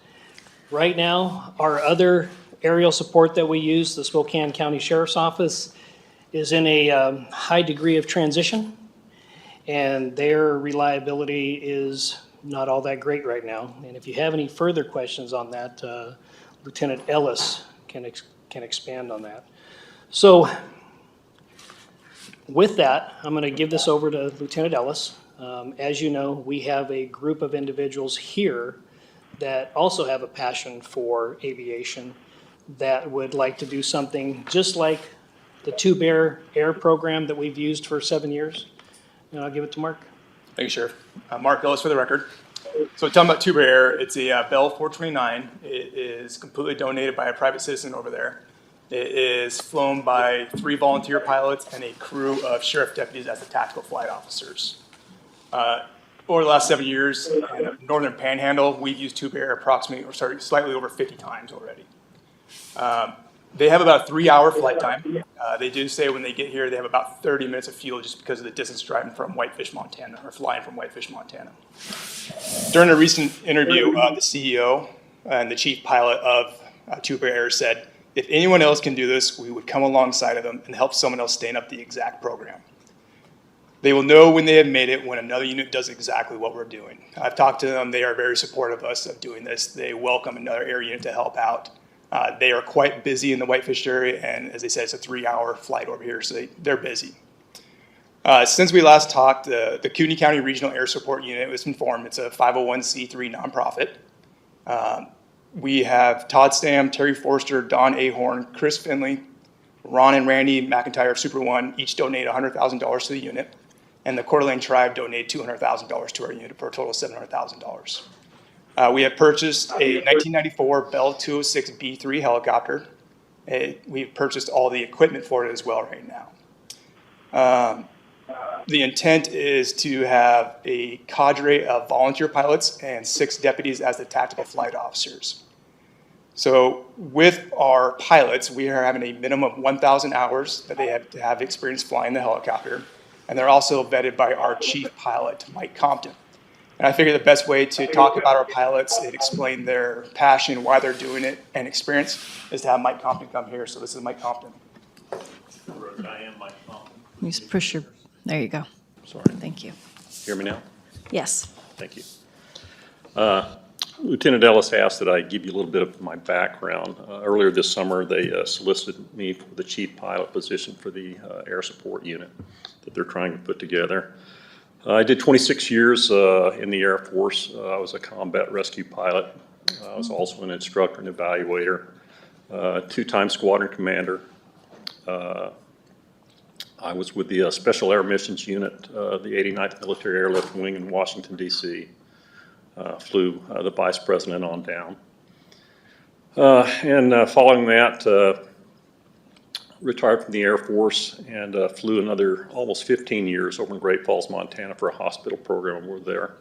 Right now, our other aerial support that we use, the Spokane County Sheriff's Office, is in a high degree of transition, and their reliability is not all that great right now. And if you have any further questions on that, Lieutenant Ellis can expand on that. So with that, I'm going to give this over to Lieutenant Ellis. As you know, we have a group of individuals here that also have a passion for aviation that would like to do something just like the Two Bear Air program that we've used for 7 years. And I'll give it to Mark. Thank you, Sheriff. Mark Ellis for the record. So talking about Two Bear Air, it's a Bell 429. It is completely donated by a private citizen over there. It is flown by 3 volunteer pilots and a crew of sheriff deputies as the tactical flight officers. Over the last 7 years, in the Northern Panhandle, we've used Tube Air slightly over 50 times already. They have about a 3-hour flight time. They do say when they get here, they have about 30 minutes of fuel just because of the distance driving from Whitefish, Montana, or flying from Whitefish, Montana. During a recent interview, the CEO and the chief pilot of Tube Air said, if anyone else can do this, we would come alongside of them and help someone else stand up the exact program. They will know when they have made it when another unit does exactly what we're doing. I've talked to them. They are very supportive of us of doing this. They welcome another air unit to help out. They are quite busy in the Whitefish area, and as they said, it's a 3-hour flight over here, so they're busy. Since we last talked, the Kootenai County Regional Air Support Unit was informed. It's a 501c3 nonprofit. We have Todd Stam, Terry Forster, Don Ahorn, Chris Finley, Ron and Randy McIntyre of Super One each donate $100,000 to the unit, and the Coeur d'Alene Tribe donated $200,000 to our unit for a total of $700,000. We have purchased a 1994 Bell 206B3 helicopter. We've purchased all the equipment for it as well right now. The intent is to have a cadre of volunteer pilots and 6 deputies as the tactical flight officers. So with our pilots, we are having a minimum of 1,000 hours that they have to have experience flying the helicopter. And they're also vetted by our chief pilot, Mike Compton. And I figure the best way to talk about our pilots and explain their passion, why they're doing it, and experience is to have Mike Compton come here. So this is Mike Compton. I am Mike Compton. You just push your, there you go. Sorry. Thank you. Hear me now? Yes. Thank you. Lieutenant Ellis asked that I give you a little bit of my background. Earlier this summer, they solicited me for the chief pilot position for the air support unit that they're trying to put together. I did 26 years in the Air Force. I was a combat rescue pilot. I was also an instructor and evaluator, 2-time squadron commander. I was with the Special Air Missions Unit, the 89th Military Airlift Wing in Washington, D.C. Flew the vice president on down. And following that, retired from the Air Force and flew another almost 15 years over in Great Falls, Montana for a hospital program over there.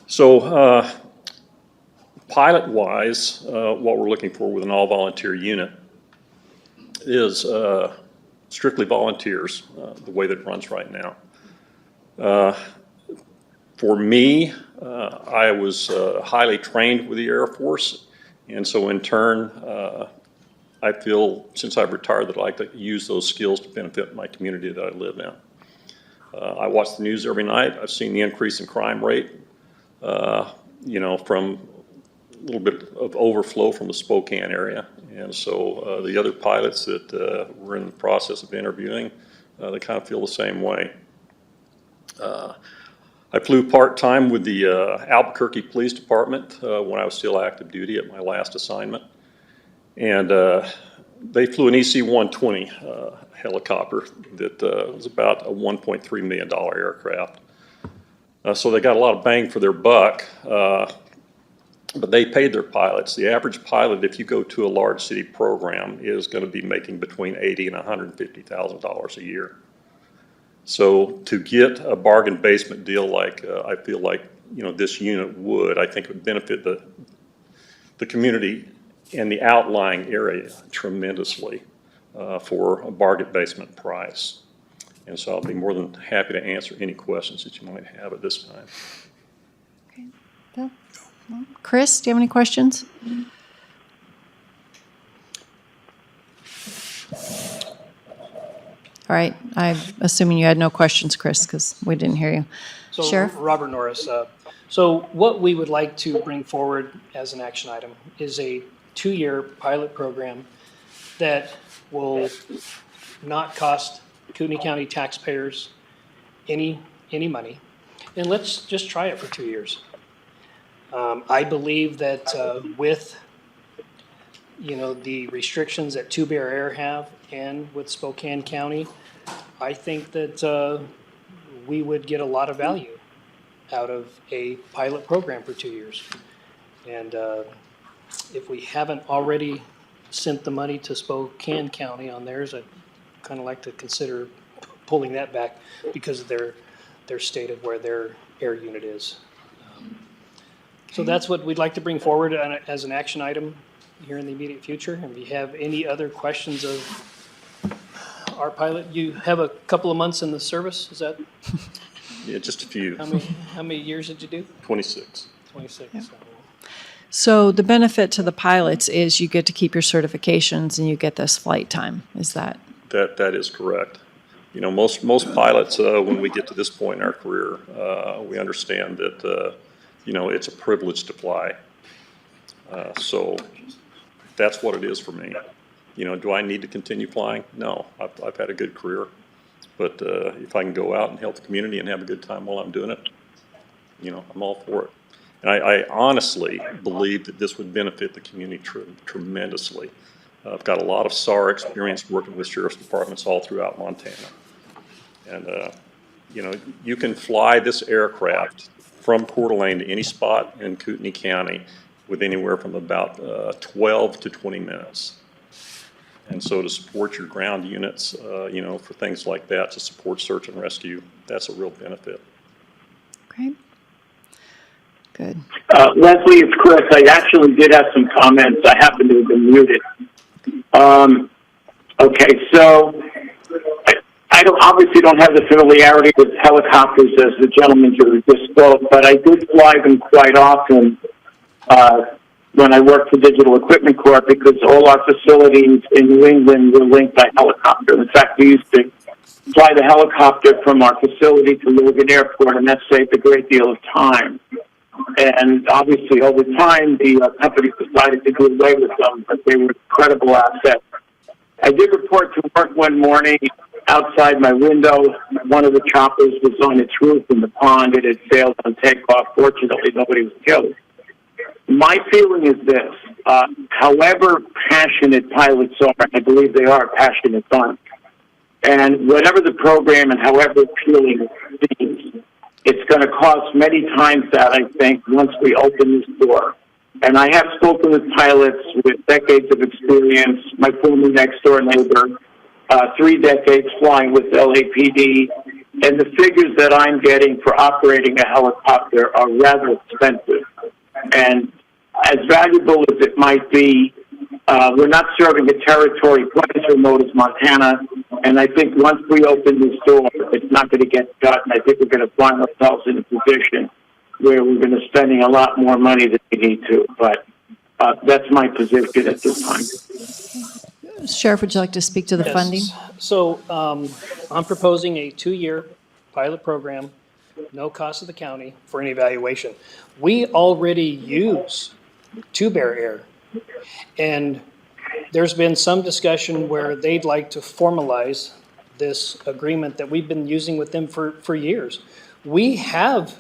So pilot-wise, what we're looking for with an all-volunteer unit is strictly volunteers, the way that it runs right now. For me, I was highly trained with the Air Force, and so in turn, I feel since I've retired that I'd like to use those skills to benefit my community that I live in. I watch the news every night. I've seen the increase in crime rate, you know, from a little bit of overflow from the Spokane area. And so the other pilots that we're in the process of interviewing, they kind of feel the same way. I flew part-time with the Albuquerque Police Department when I was still active duty at my last assignment. And they flew an EC-120 helicopter that was about a $1.3 million aircraft. So they got a lot of bang for their buck, but they paid their pilots. The average pilot, if you go to a large city program, is going to be making between $80,000 and $150,000 a year. So to get a bargain basement deal like I feel like this unit would, I think it would benefit the community and the outlying area tremendously for a bargain basement price. And so I'll be more than happy to answer any questions that you might have at this time. Okay. Bill? Chris, do you have any questions? All right. I'm assuming you had no questions, Chris, because we didn't hear you. So, Sheriff? Robert Norris. So what we would like to bring forward as an action item is a 2-year pilot program that will not cost Kootenai County taxpayers any money. And let's just try it for 2 years. I believe that with the restrictions that Tube Air have and with Spokane County, I think that we would get a lot of value out of a pilot program for 2 years. And if we haven't already sent the money to Spokane County on theirs, I'd kind of like to consider pulling that back because of their state of where their air unit is. So that's what we'd like to bring forward as an action item here in the immediate future. And if you have any other questions of our pilot, you have a couple of months in the service, is that? Yeah, just a few. How many years did you do? 26. 26. Yeah. So the benefit to the pilots is you get to keep your certifications and you get this flight time. Is that? That is correct. You know, most pilots, when we get to this point in our career, we understand that, you know, it's a privilege to fly. So that's what it is for me. You know, do I need to continue flying? No, I've had a good career. But if I can go out and help the community and have a good time while I'm doing it, you know, I'm all for it. And I honestly believe that this would benefit the community tremendously. I've got a lot of SAR experience working with sheriff's departments all throughout Montana. And, you know, you can fly this aircraft from Coeur d'Alene to any spot in Kootenai County with anywhere from about 12 to 20 minutes. And so to support your ground units, you know, for things like that, to support search and rescue, that's a real benefit. Great. Good. Leslie, it's Chris. I actually did have some comments. I happen to have been muted. Okay, so I obviously don't have the familiarity with helicopters as the gentleman just spoke, but I did fly them quite often when I worked for Digital Equipment Corp. Because all our facilities in New England were linked by helicopter. In fact, we used to fly the helicopter from our facility to Logan Airport, and that saved a great deal of time. And obviously, over time, the company decided to do away with them, but they were incredible assets. I did report to work one morning outside my window. One of the choppers was on its roof in the pond. It had failed on takeoff. Fortunately, nobody was killed. My feeling is this. However passionate pilots are, I believe they are a passionate bunch, and whatever the program and however appealing it seems, it's going to cost many times that, I think, once we open this door. And I have spoken with pilots with decades of experience, my former next-door neighbor, 3 decades flying with LAPD, and the figures that I'm getting for operating a helicopter are rather expensive. And as valuable as it might be, we're not serving a territory quite as remote as Montana, and I think once we open this door, it's not going to get shut, and I think we're going to find ourselves in a position where we're going to be spending a lot more money than we need to. But that's my position at this time. Sheriff, would you like to speak to the funding? So I'm proposing a 2-year pilot program, no cost to the county for an evaluation. We already use two-bear air, and there's been some discussion where they'd like to formalize this agreement that we've been using with them for years. We have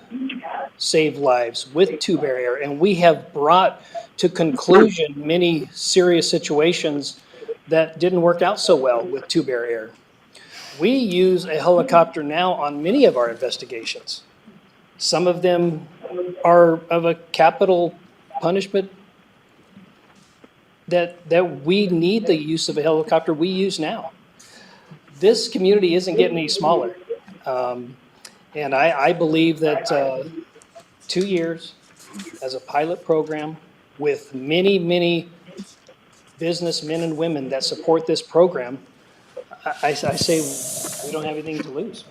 saved lives with two-bear air, and we have brought to conclusion many serious situations that didn't work out so well with two-bear air. We use a helicopter now on many of our investigations. Some of them are of a capital punishment that we need the use of a helicopter we use now. This community isn't getting any smaller. And I believe that 2 years as a pilot program with many, many businessmen and women that support this program, I say we don't have anything to lose.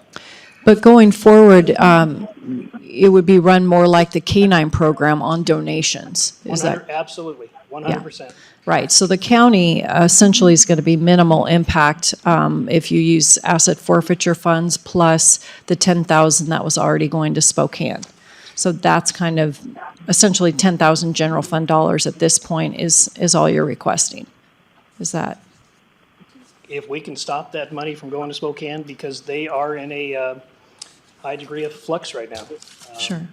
But going forward, it would be run more like the K-9 program on donations. Is that? Absolutely, 100%. Right, so the county essentially is going to be minimal impact if you use asset forfeiture funds plus the $10,000 that was already going to Spokane. So that's kind of essentially $10,000 general fund dollars at this point is all you're requesting. Is that? If we can stop that money from going to Spokane, because they are in a high degree of flux right now. Sure.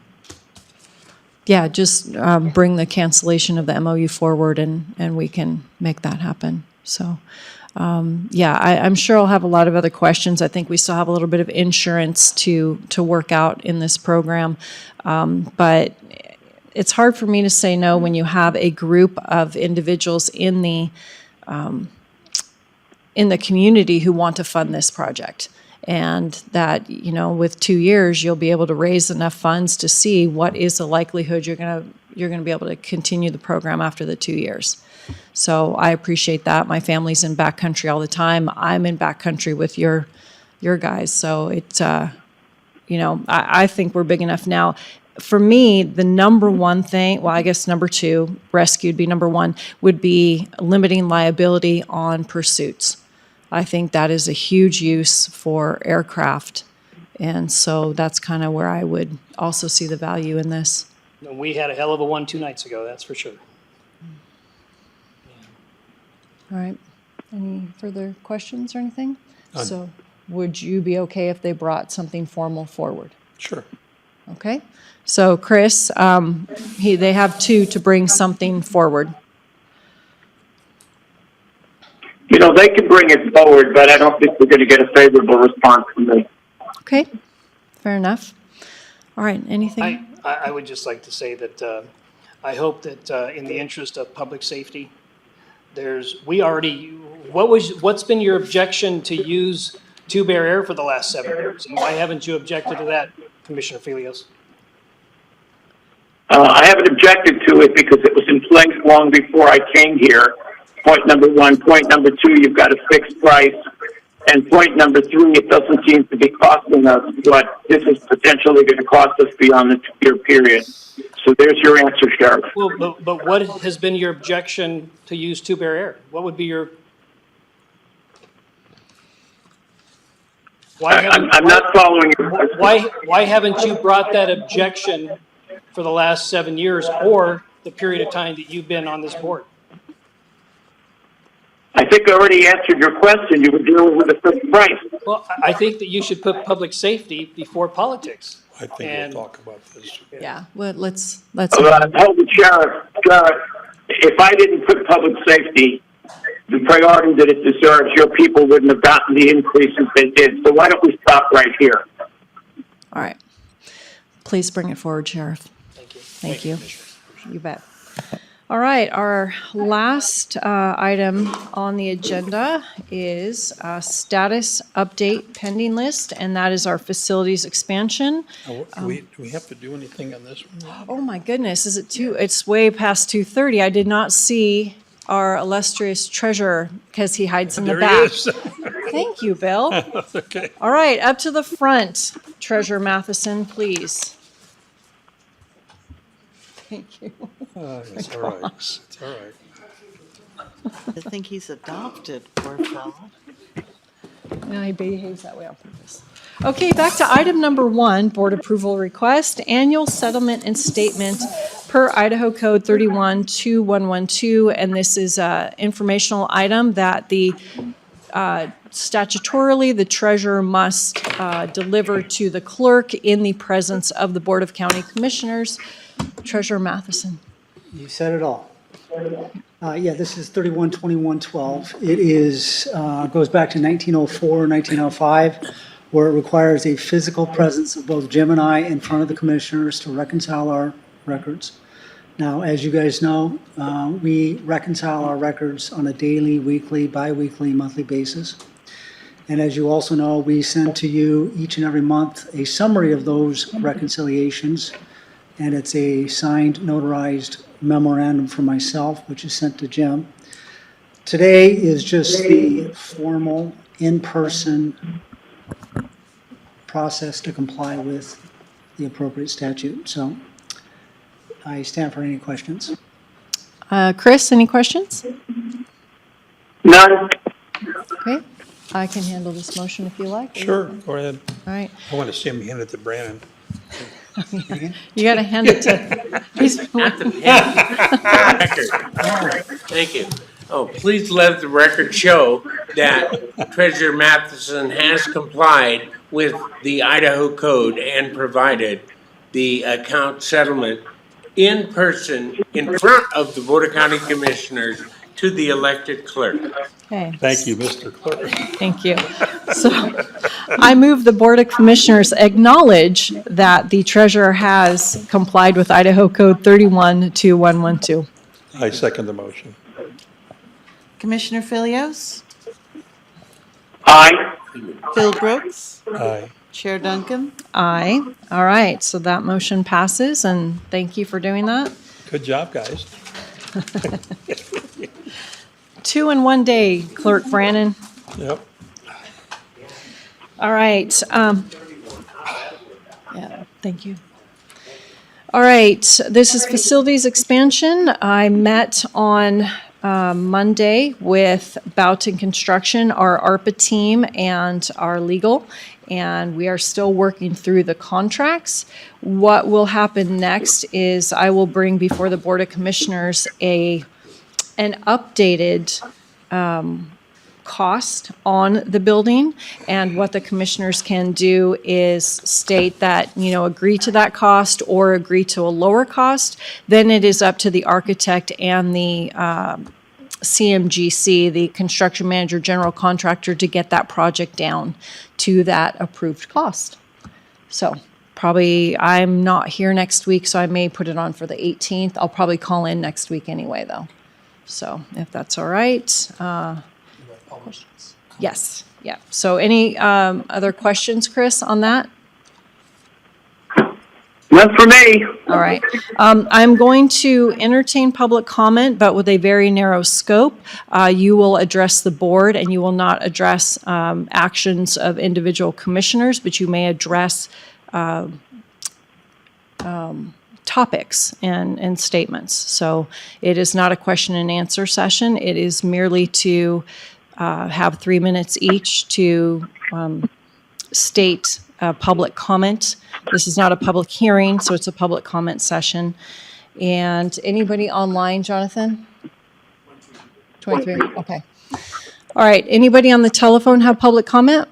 Yeah, just bring the cancellation of the MOU forward and we can make that happen. So, yeah, I'm sure I'll have a lot of other questions. I think we still have a little bit of insurance to work out in this program. But it's hard for me to say no when you have a group of individuals in the community who want to fund this project. And that, with 2 years, you'll be able to raise enough funds to see what is the likelihood you're going to be able to continue the program after the 2 years. So I appreciate that. My family's in backcountry all the time. I'm in backcountry with your guys. So it's, I think we're big enough now. For me, the number one thing, well, I guess number two, rescue would be number one, would be limiting liability on pursuits. I think that is a huge use for aircraft. And so that's kind of where I would also see the value in this. We had a hell of a one 2 nights ago, that's for sure. All right. Any further questions or anything? So would you be okay if they brought something formal forward? Sure. Okay. So Chris, they have 2 to bring something forward. They can bring it forward, but I don't think we're going to get a favorable response from me. Okay. Fair enough. All right. Anything? I would just like to say that I hope that in the interest of public safety, what's been your objection to use tube air for the last 7 years? And why haven't you objected to that, Commissioner Filios? I haven't objected to it because it was in place long before I came here. Point number one. Point number two, you've got a fixed price. And point number three, it doesn't seem to be costing us what this is potentially going to cost us beyond the 2-year period. So there's your answer, Sheriff. Well, but what has been your objection to use tube air? What would be your... I'm not following you. Why haven't you brought that objection for the last 7 years or the period of time that you've been on this board? I think I already answered your question. You were dealing with a fixed price. Well, I think that you should put public safety before politics. I think we'll talk about this. Yeah. Well, let's. Hold the Sheriff. If I didn't put public safety the priority that it deserves, your people wouldn't have gotten the increases they did. So why don't we stop right here? All right. Please bring it forward, Sheriff. Thank you. Thank you. You bet. All right, our last item on the agenda is status update pending list, and that is our facilities expansion. Do we have to do anything on this one? Oh my goodness, it's way past 2:30. I did not see our illustrious treasurer because he hides in the back. There he is. Thank you, Bill. Okay. All right, up to the front, Treasurer Matheson, please. Thank you. It's all right. It's all right. I think he's adopted, poor fellow. No, he behaves that way on purpose. Okay, back to item number 1, board approval request, annual settlement and statement per Idaho Code 31-2112, and this is an informational item that the statutorily the treasurer must deliver to the clerk in the presence of the Board of County Commissioners. Treasurer Matheson. You said it all. Yeah, this is 31-2112. It is, goes back to 1904, 1905, where it requires a physical presence of both Jim and I in front of the commissioners to reconcile our records. Now, as you guys know, we reconcile our records on a daily, weekly, bi-weekly, monthly basis. And as you also know, we send to you each and every month a summary of those reconciliations. And it's a signed, notarized memorandum from myself, which is sent to Jim. Today is just the formal, in-person process to comply with the appropriate statute. So I stand for any questions. Chris, any questions? None. Okay, I can handle this motion if you like. Sure, go ahead. All right. I want to see him hand it to Brandon. You got to hand it to. He's Record. Thank you. Oh, please let the record show that Treasurer Matheson has complied with the Idaho Code and provided the account settlement in person in front of the Board of County Commissioners to the elected clerk. Okay. Thank you, Mr. Clerk. Thank you. So I move the Board of Commissioners acknowledge that the treasurer has complied with Idaho Code 31-2112. I second the motion. Commissioner Filios? Aye. Bill Brooks, Aye. Chair Duncan. Aye. All right, so that motion passes, and thank you for doing that. Good job, guys. 2 in 1 day, Clerk Brannon. Yep. All right. Yeah, thank you. All right, this is facilities expansion. I met on Monday with Boughton Construction, our ARPA team, and our legal, and we are still working through the contracts. What will happen next is I will bring before the Board of Commissioners an updated cost on the building, and what the commissioners can do is state that, agree to that cost or agree to a lower cost. Then it is up to the architect and the CMGC, the construction manager, general contractor, to get that project down to that approved cost. So probably, I'm not here next week, so I may put it on for the 18th. I'll probably call in next week anyway, though. So if that's all right. Questions? Yes, yeah. So any other questions, Chris, on that? None for me. All right. I'm going to entertain public comment, but with a very narrow scope. You will address the board, and you will not address actions of individual commissioners, but you may address topics and statements. So it is not a question and answer session. It is merely to have 3 minutes each to state public comment. This is not a public hearing, so it's a public comment session. And anybody online, Jonathan? 23, okay. All right, anybody on the telephone have public comment?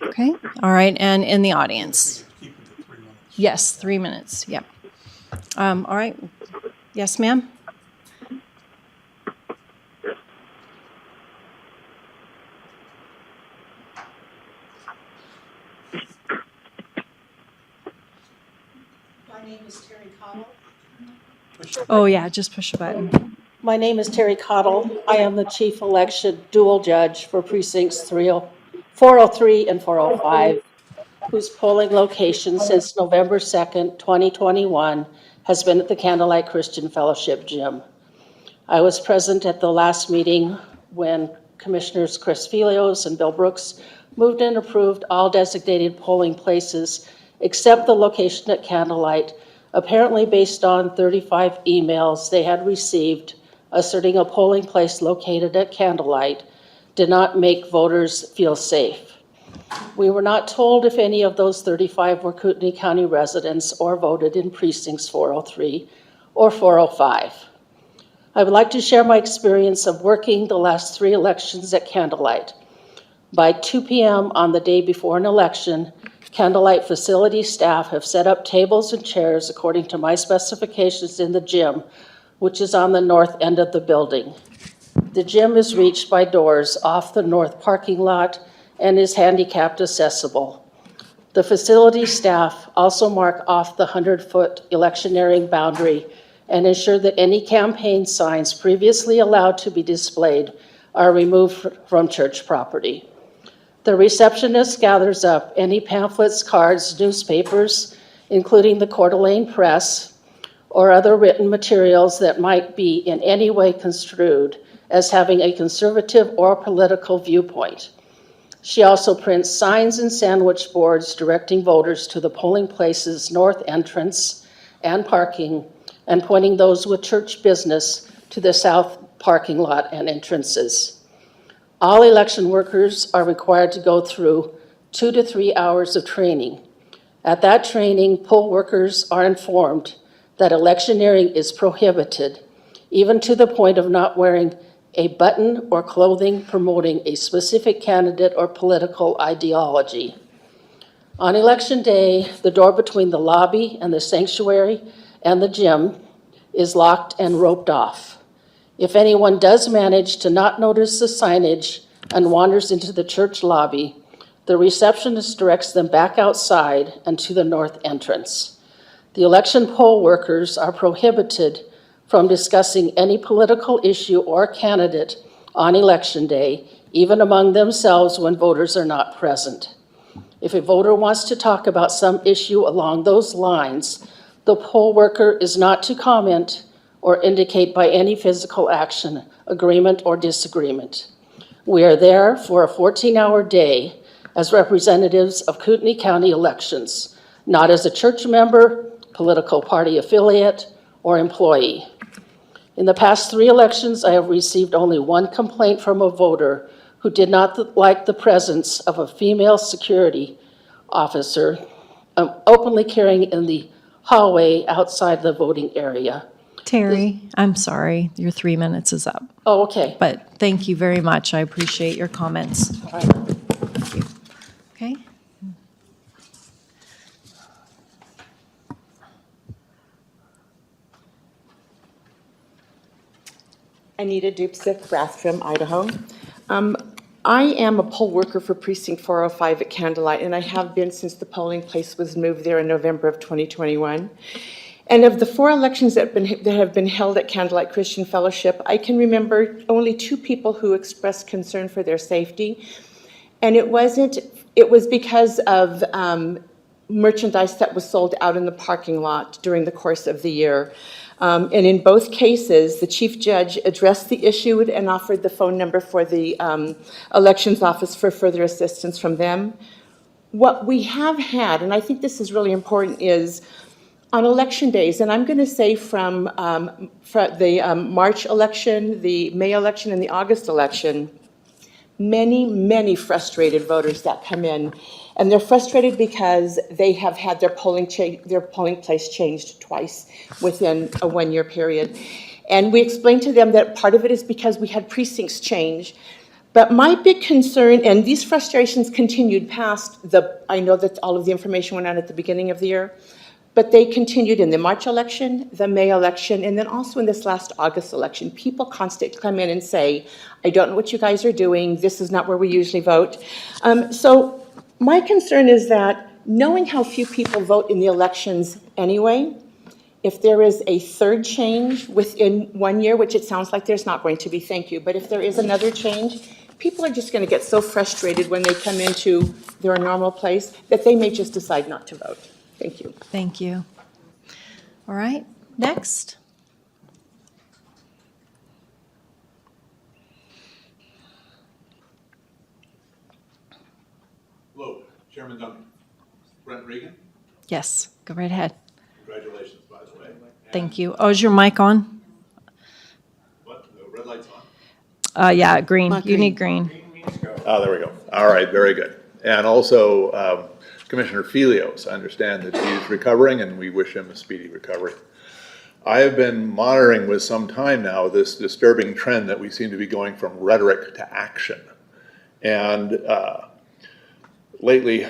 Okay, all right, and in the audience? Yes, 3 minutes, yep. All right, yes, ma'am? My name is Terry Cottle. Oh, yeah, just push a button. My name is Terry Cottle. I am the chief election dual judge for precincts 403 and 405, whose polling location since November 2nd, 2021, has been at the Candlelight Christian Fellowship Gym. I was present at the last meeting when Commissioners Chris Felios and Bill Brooks moved and approved all designated polling places except the location at Candlelight, apparently based on 35 emails they had received asserting a polling place located at Candlelight did not make voters feel safe. We were not told if any of those 35 were Kootenai County residents or voted in precincts 403 or 405. I would like to share my experience of working the last 3 elections at Candlelight. By 2 p.m. on the day before an election, Candlelight facility staff have set up tables and chairs according to my specifications in the gym, which is on the north end of the building. The gym is reached by doors off the north parking lot and is handicapped accessible. The facility staff also mark off the 100-foot electioneering boundary and ensure that any campaign signs previously allowed to be displayed are removed from church property. The receptionist gathers up any pamphlets, cards, newspapers, including the Coeur d'Alene Press, or other written materials that might be in any way construed as having a conservative or political viewpoint. She also prints signs and sandwich boards directing voters to the polling place's north entrance and parking, and pointing those with church business to the south parking lot and entrances. All election workers are required to go through 2 to 3 hours of training. At that training, poll workers are informed that electioneering is prohibited, even to the point of not wearing a button or clothing promoting a specific candidate or political ideology. On election day, the door between the lobby and the sanctuary and the gym is locked and roped off. If anyone does manage to not notice the signage and wanders into the church lobby, the receptionist directs them back outside and to the north entrance. The election poll workers are prohibited from discussing any political issue or candidate on election day, even among themselves when voters are not present. If a voter wants to talk about some issue along those lines, the poll worker is not to comment or indicate by any physical action, agreement, or disagreement. We are there for a 14-hour day as representatives of Kootenai County elections, not as a church member, political party affiliate, or employee. In the past 3 elections, I have received only 1 complaint from a voter who did not like the presence of a female security officer openly carrying in the hallway outside the voting area. Terry, I'm sorry, your 3 minutes is up. Oh, okay. But thank you very much. I appreciate your comments. All right. Thank you. Okay. Anita Dubsik, Rathdrum, Idaho. I am a poll worker for Precinct 405 at Candlelight, and I have been since the polling place was moved there in November of 2021. And of the 4 elections that have been held at Candlelight Christian Fellowship, I can remember only 2 people who expressed concern for their safety. And it was because of merchandise that was sold out in the parking lot during the course of the year. And in both cases, the chief judge addressed the issue and offered the phone number for the elections office for further assistance from them. What we have had, and I think this is really important, is on election days, and I'm going to say from the March election, the May election, and the August election, many frustrated voters that come in. And they're frustrated because they have had their polling place changed twice within a 1-year period. And we explained to them that part of it is because we had precincts change. But my big concern, and these frustrations continued past I know that all of the information went out at the beginning of the year, but they continued in the March election, the May election, and then also in this last August election. People constantly come in and say, I don't know what you guys are doing. This is not where we usually vote. So my concern is that knowing how few people vote in the elections anyway, if there is a third change within 1 year, which it sounds like there's not going to be, thank you, but if there is another change, people are just going to get so frustrated when they come into their normal place that they may just decide not to vote. Thank you. Thank you. All right, next. Hello, Chairman Duncan. Brent Regan. Yes, go right ahead. Congratulations, by the way. Thank you. Oh, is your mic on? What? The red light's on? Yeah, green. Not You green. need green. Oh, there we go. All right, very good. And also, Commissioner Felios, I understand that he's recovering, and we wish him a speedy recovery. I have been monitoring with some time now this disturbing trend that we seem to be going from rhetoric to action. And lately,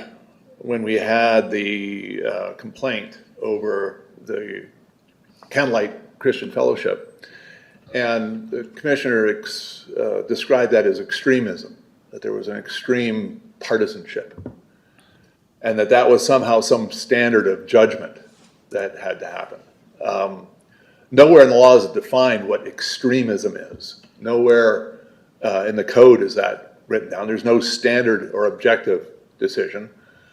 when we had the complaint over the Candlelight Christian Fellowship, and the commissioner described that as extremism, that there was an extreme partisanship, and that was somehow some standard of judgment that had to happen. Nowhere in the law is it defined what extremism is. Nowhere in the code is that written down. There's no standard or objective decision.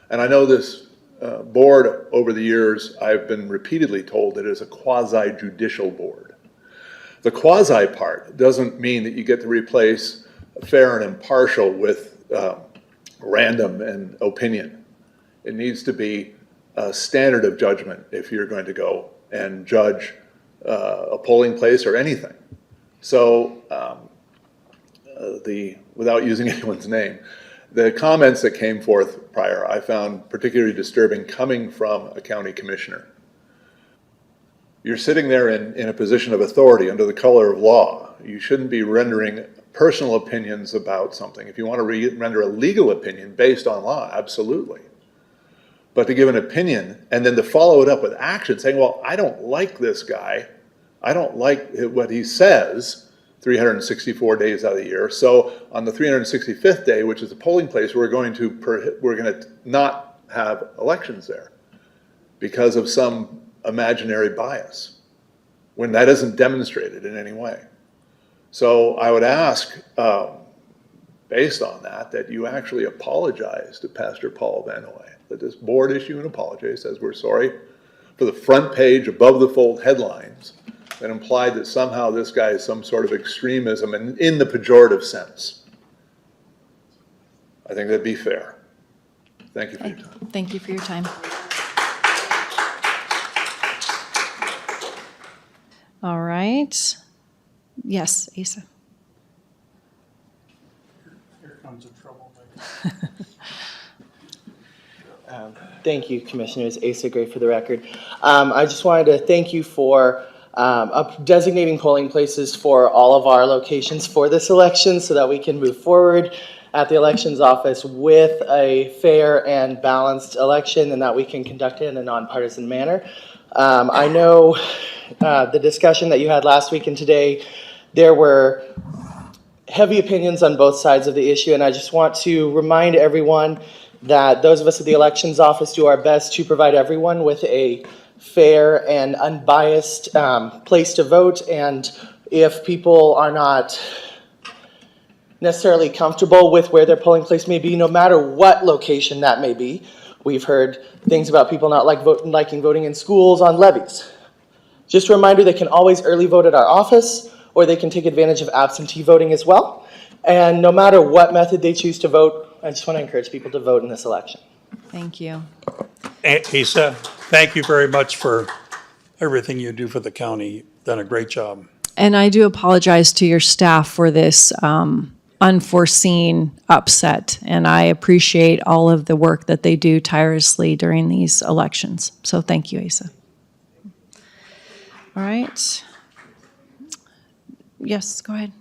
And I know this board, over the years, I've been repeatedly told that it is a quasi-judicial board. The quasi part doesn't mean that you get to replace fair and impartial with random and opinion. It needs to be a standard of judgment if you're going to go and judge a polling place or anything. So without using anyone's name, the comments that came forth prior, I found particularly disturbing coming from a county commissioner. You're sitting there in a position of authority under the color of law. You shouldn't be rendering personal opinions about something. If you want to render a legal opinion based on law, absolutely. But to give an opinion and then to follow it up with action, saying, well, I don't like this guy. I don't like what he says 364 days out of the year. So on the 365th day, which is the polling place, we're going to not have elections there because of some imaginary bias, when that isn't demonstrated in any way. So I would ask, based on that, that you actually apologize to Pastor Paul Vanoy, that this board issue an apology, says we're sorry for the front page above the fold headlines that implied that somehow this guy is some sort of extremism in the pejorative sense. I think that'd be fair. Thank you for your time. Thank you for your time. All right. Yes, Asa. Here comes the trouble. Thank you, Commissioners. Asa Gray for the record. I just wanted to thank you for designating polling places for all of our locations for this election so that we can move forward at the elections office with a fair and balanced election and that we can conduct it in a nonpartisan manner. I know the discussion that you had last week and today, there were heavy opinions on both sides of the issue, and I just want to remind everyone that those of us at the elections office do our best to provide everyone with a fair and unbiased place to vote, and if people are not necessarily comfortable with where their polling place may be, no matter what location that may be. We've heard things about people not liking voting in schools on levies. Just a reminder, they can always early vote at our office, or they can take advantage of absentee voting as well. And no matter what method they choose to vote, I just want to encourage people to vote in this election. Thank you. Asa, thank you very much for everything you do for the county. You've done a great job. And I do apologize to your staff for this unforeseen upset, and I appreciate all of the work that they do tirelessly during these elections. So thank you, Asa. All right. Yes, go ahead.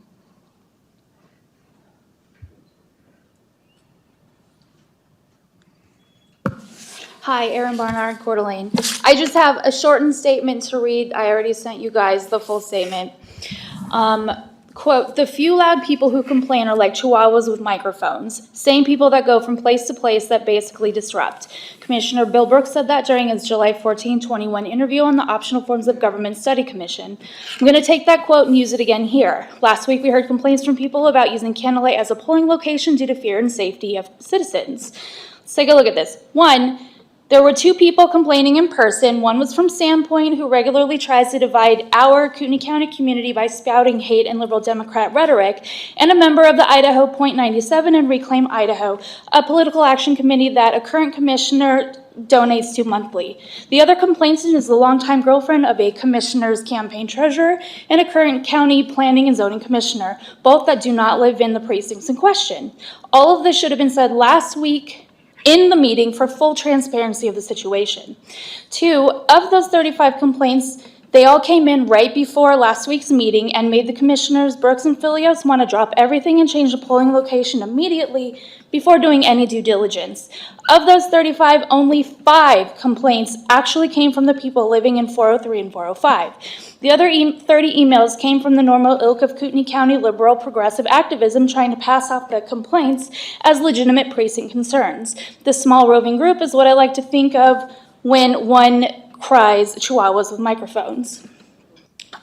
Hi, Erin Barnard, Coeur d'Alene. I just have a shortened statement to read. I already sent you guys the full statement. Quote, the few loud people who complain are like chihuahuas with microphones, same people that go from place to place that basically disrupt. Commissioner Bill Brooks said that during his July 14, 21 interview on the Optional Forms of Government Study Commission. I'm going to take that quote and use it again here. Last week we heard complaints from people about using candlelight as a polling location due to fear and safety of citizens. Let's take a look at this. One, there were two people complaining in person. One was from Sandpoint, who regularly tries to divide our Kootenai County community by spouting hate and liberal Democrat rhetoric, and a member of the Idaho .97 and Reclaim Idaho, a political action committee that a current commissioner donates to monthly. The other complainant is the longtime girlfriend of a commissioner's campaign treasurer and a current county planning and zoning commissioner, both that do not live in the precincts in question. All of this should have been said last week in the meeting for full transparency of the situation. Two, of those 35 complaints, they all came in right before last week's meeting and made the commissioners, Brooks and Filios, want to drop everything and change the polling location immediately before doing any due diligence. Of those 35, only 5 complaints actually came from the people living in 403 and 405. The other 30 emails came from the normal ilk of Kootenai County liberal progressive activism trying to pass off the complaints as legitimate precinct concerns. This small roving group is what I like to think of when one cries chihuahuas with microphones.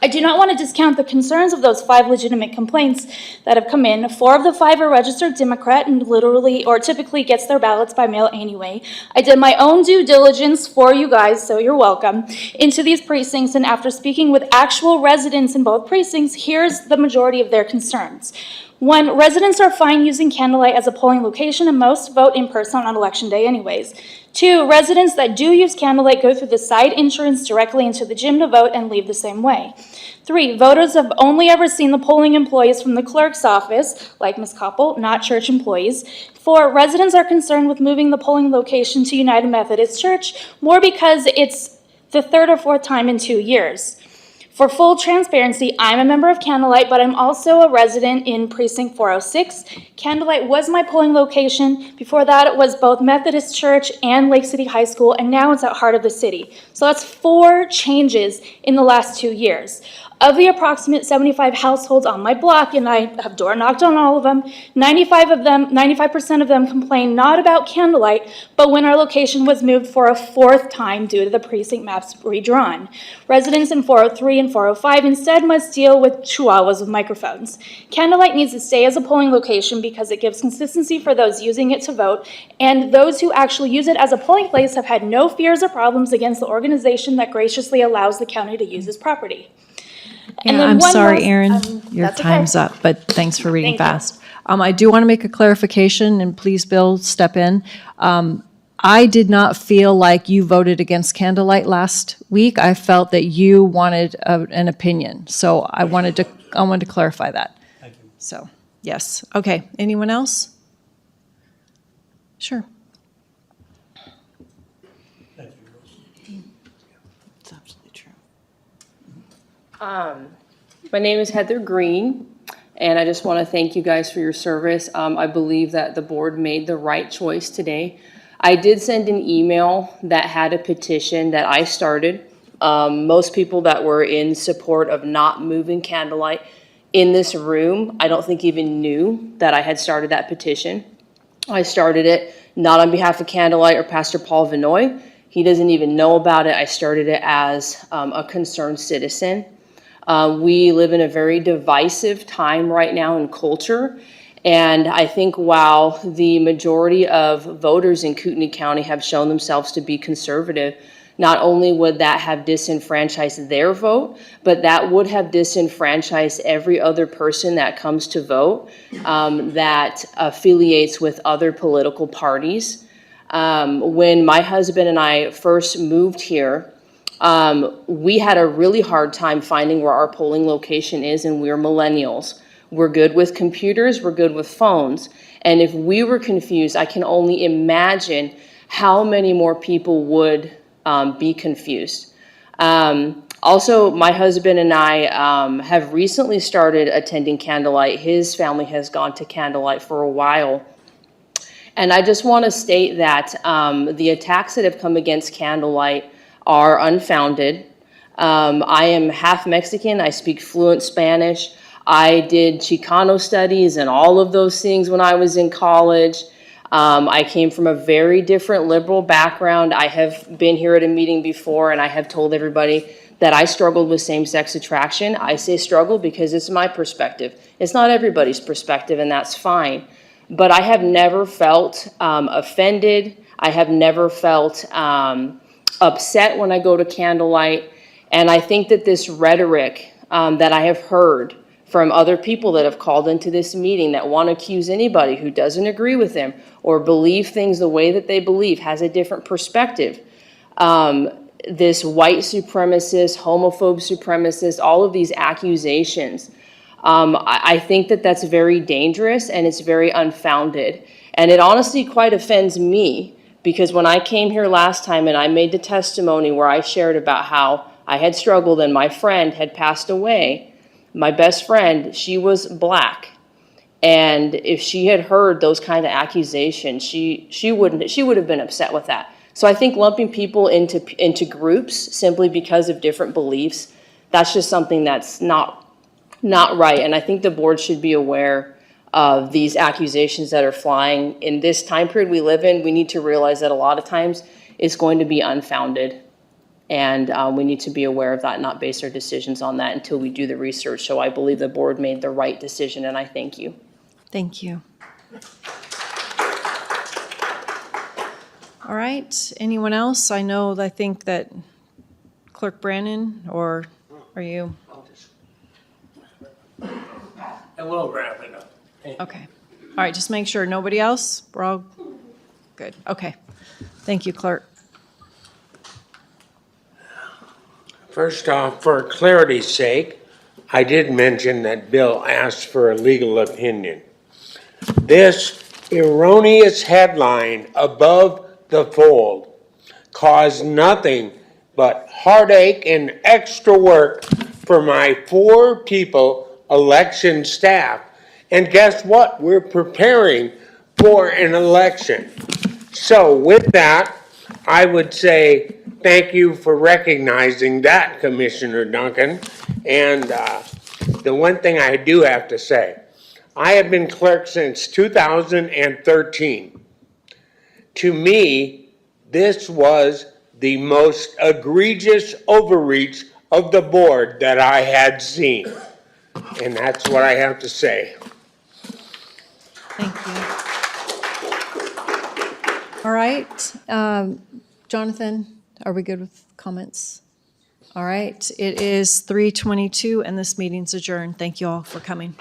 I do not want to discount the concerns of those 5 legitimate complaints that have come in. 4 of the 5 are registered Democrat and literally or typically gets their ballots by mail anyway. I did my own due diligence for you guys, so you're welcome, into these precincts, and after speaking with actual residents in both precincts, here's the majority of their concerns. 1, residents are fine using candlelight as a polling location, and most vote in person on election day anyways. 2, residents that do use candlelight go through the side entrance directly into the gym to vote and leave the same way. 3, voters have only ever seen the polling employees from the clerk's office, like Ms. Koppel, not church employees. 4, residents are concerned with moving the polling location to United Methodist Church, more because it's the 3rd or 4th time in 2 years. For full transparency, I'm a member of Candlelight, but I'm also a resident in Precinct 406. Candlelight was my polling location. Before that, it was both Methodist Church and Lake City High School, and now it's at heart of the city. So that's 4 changes in the last 2 years. Of the approximate 75 households on my block, and I have door knocked on all of them, 95% of them complain not about candlelight, but when our location was moved for a 4th time due to the precinct maps redrawn. Residents in 403 and and 405 instead must deal with chihuahuas with microphones. Candlelight needs to stay as a polling location because it gives consistency for those using it to vote, and those who actually use it as a polling place have had no fears or problems against the organization that graciously allows the county to use its property. And Yeah, then I'm one sorry, last- Erin, your that's okay. time's up, but thanks for reading Thank you. fast. I do want to make a clarification, and please, Bill, step in. I did not feel like you voted against candlelight last week. I felt that you wanted an opinion, so I wanted to clarify that. Thank you. So, yes. Okay, anyone else? Sure. It's absolutely true. My name is Heather Green, and I just want to thank you guys for your service. I believe that the board made the right choice today. I did send an email that had a petition that I started. Most people that were in support of not moving candlelight in this room, I don't think even knew that I had started that petition. I started it not on behalf of Candlelight or Pastor Paul Vinoy. He doesn't even know about it. I started it as a concerned citizen. We live in a very divisive time right now in culture. And I think while the majority of voters in Kootenai County have shown themselves to be conservative, not only would that have disenfranchised their vote, but that would have disenfranchised every other person that comes to vote that affiliates with other political parties. When my husband and I first moved here, we had a really hard time finding where our polling location is, and we're millennials. We're good with computers, we're good with phones. And if we were confused, I can only imagine how many more people would be confused. Also, my husband and I have recently started attending Candlelight. His family has gone to Candlelight for a while. And I just want to state that the attacks that have come against Candlelight are unfounded. I am half Mexican. I speak fluent Spanish. I did Chicano studies and all of those things when I was in college. I came from a very different liberal background. I have been here at a meeting before, and I have told everybody that I struggled with same-sex attraction. I say struggle because it's my perspective. It's not everybody's perspective, and that's fine. But I have never felt offended. I have never felt upset when I go to Candlelight. And I think that this rhetoric that I have heard from other people that have called into this meeting that want to accuse anybody who doesn't agree with them or believe things the way that they believe, has a different perspective. This white supremacist, homophobe supremacist, all of these accusations, I think that that's very dangerous and it's very unfounded. And it honestly quite offends me, because when I came here last time and I made the testimony where I shared about how I had struggled and my friend had passed away, my best friend, she was black. And if she had heard those kind of accusations, she would have been upset with that. So I think lumping people into groups simply because of different beliefs, that's just something that's not right. And I think the board should be aware of these accusations that are flying. In this time period we live in, we need to realize that a lot of times it's going to be unfounded. And we need to be aware of that and not base our decisions on that until we do the research. So I believe the board made the right decision, and I thank you. Thank you. All right, anyone else? I think that Clerk Brannon, or are you? I will wrap it up. Okay. All right, just make sure. Nobody else? We're all good. Okay. Thank you, Clerk. First off, for clarity's sake, I did mention that Bill asked for a legal opinion. This erroneous headline above the fold caused nothing but heartache and extra work for my 4 people election staff. And guess what? We're preparing for an election. So with that, I would say thank you for recognizing that, Commissioner Duncan. And the one thing I do have to say, I have been clerk since 2013. To me, this was the most egregious overreach of the board that I had seen. And that's what I have to say. Thank you. All right, Jonathan, are we good with comments? All right, it is 3:22 and this meeting's adjourned. Thank you all for coming.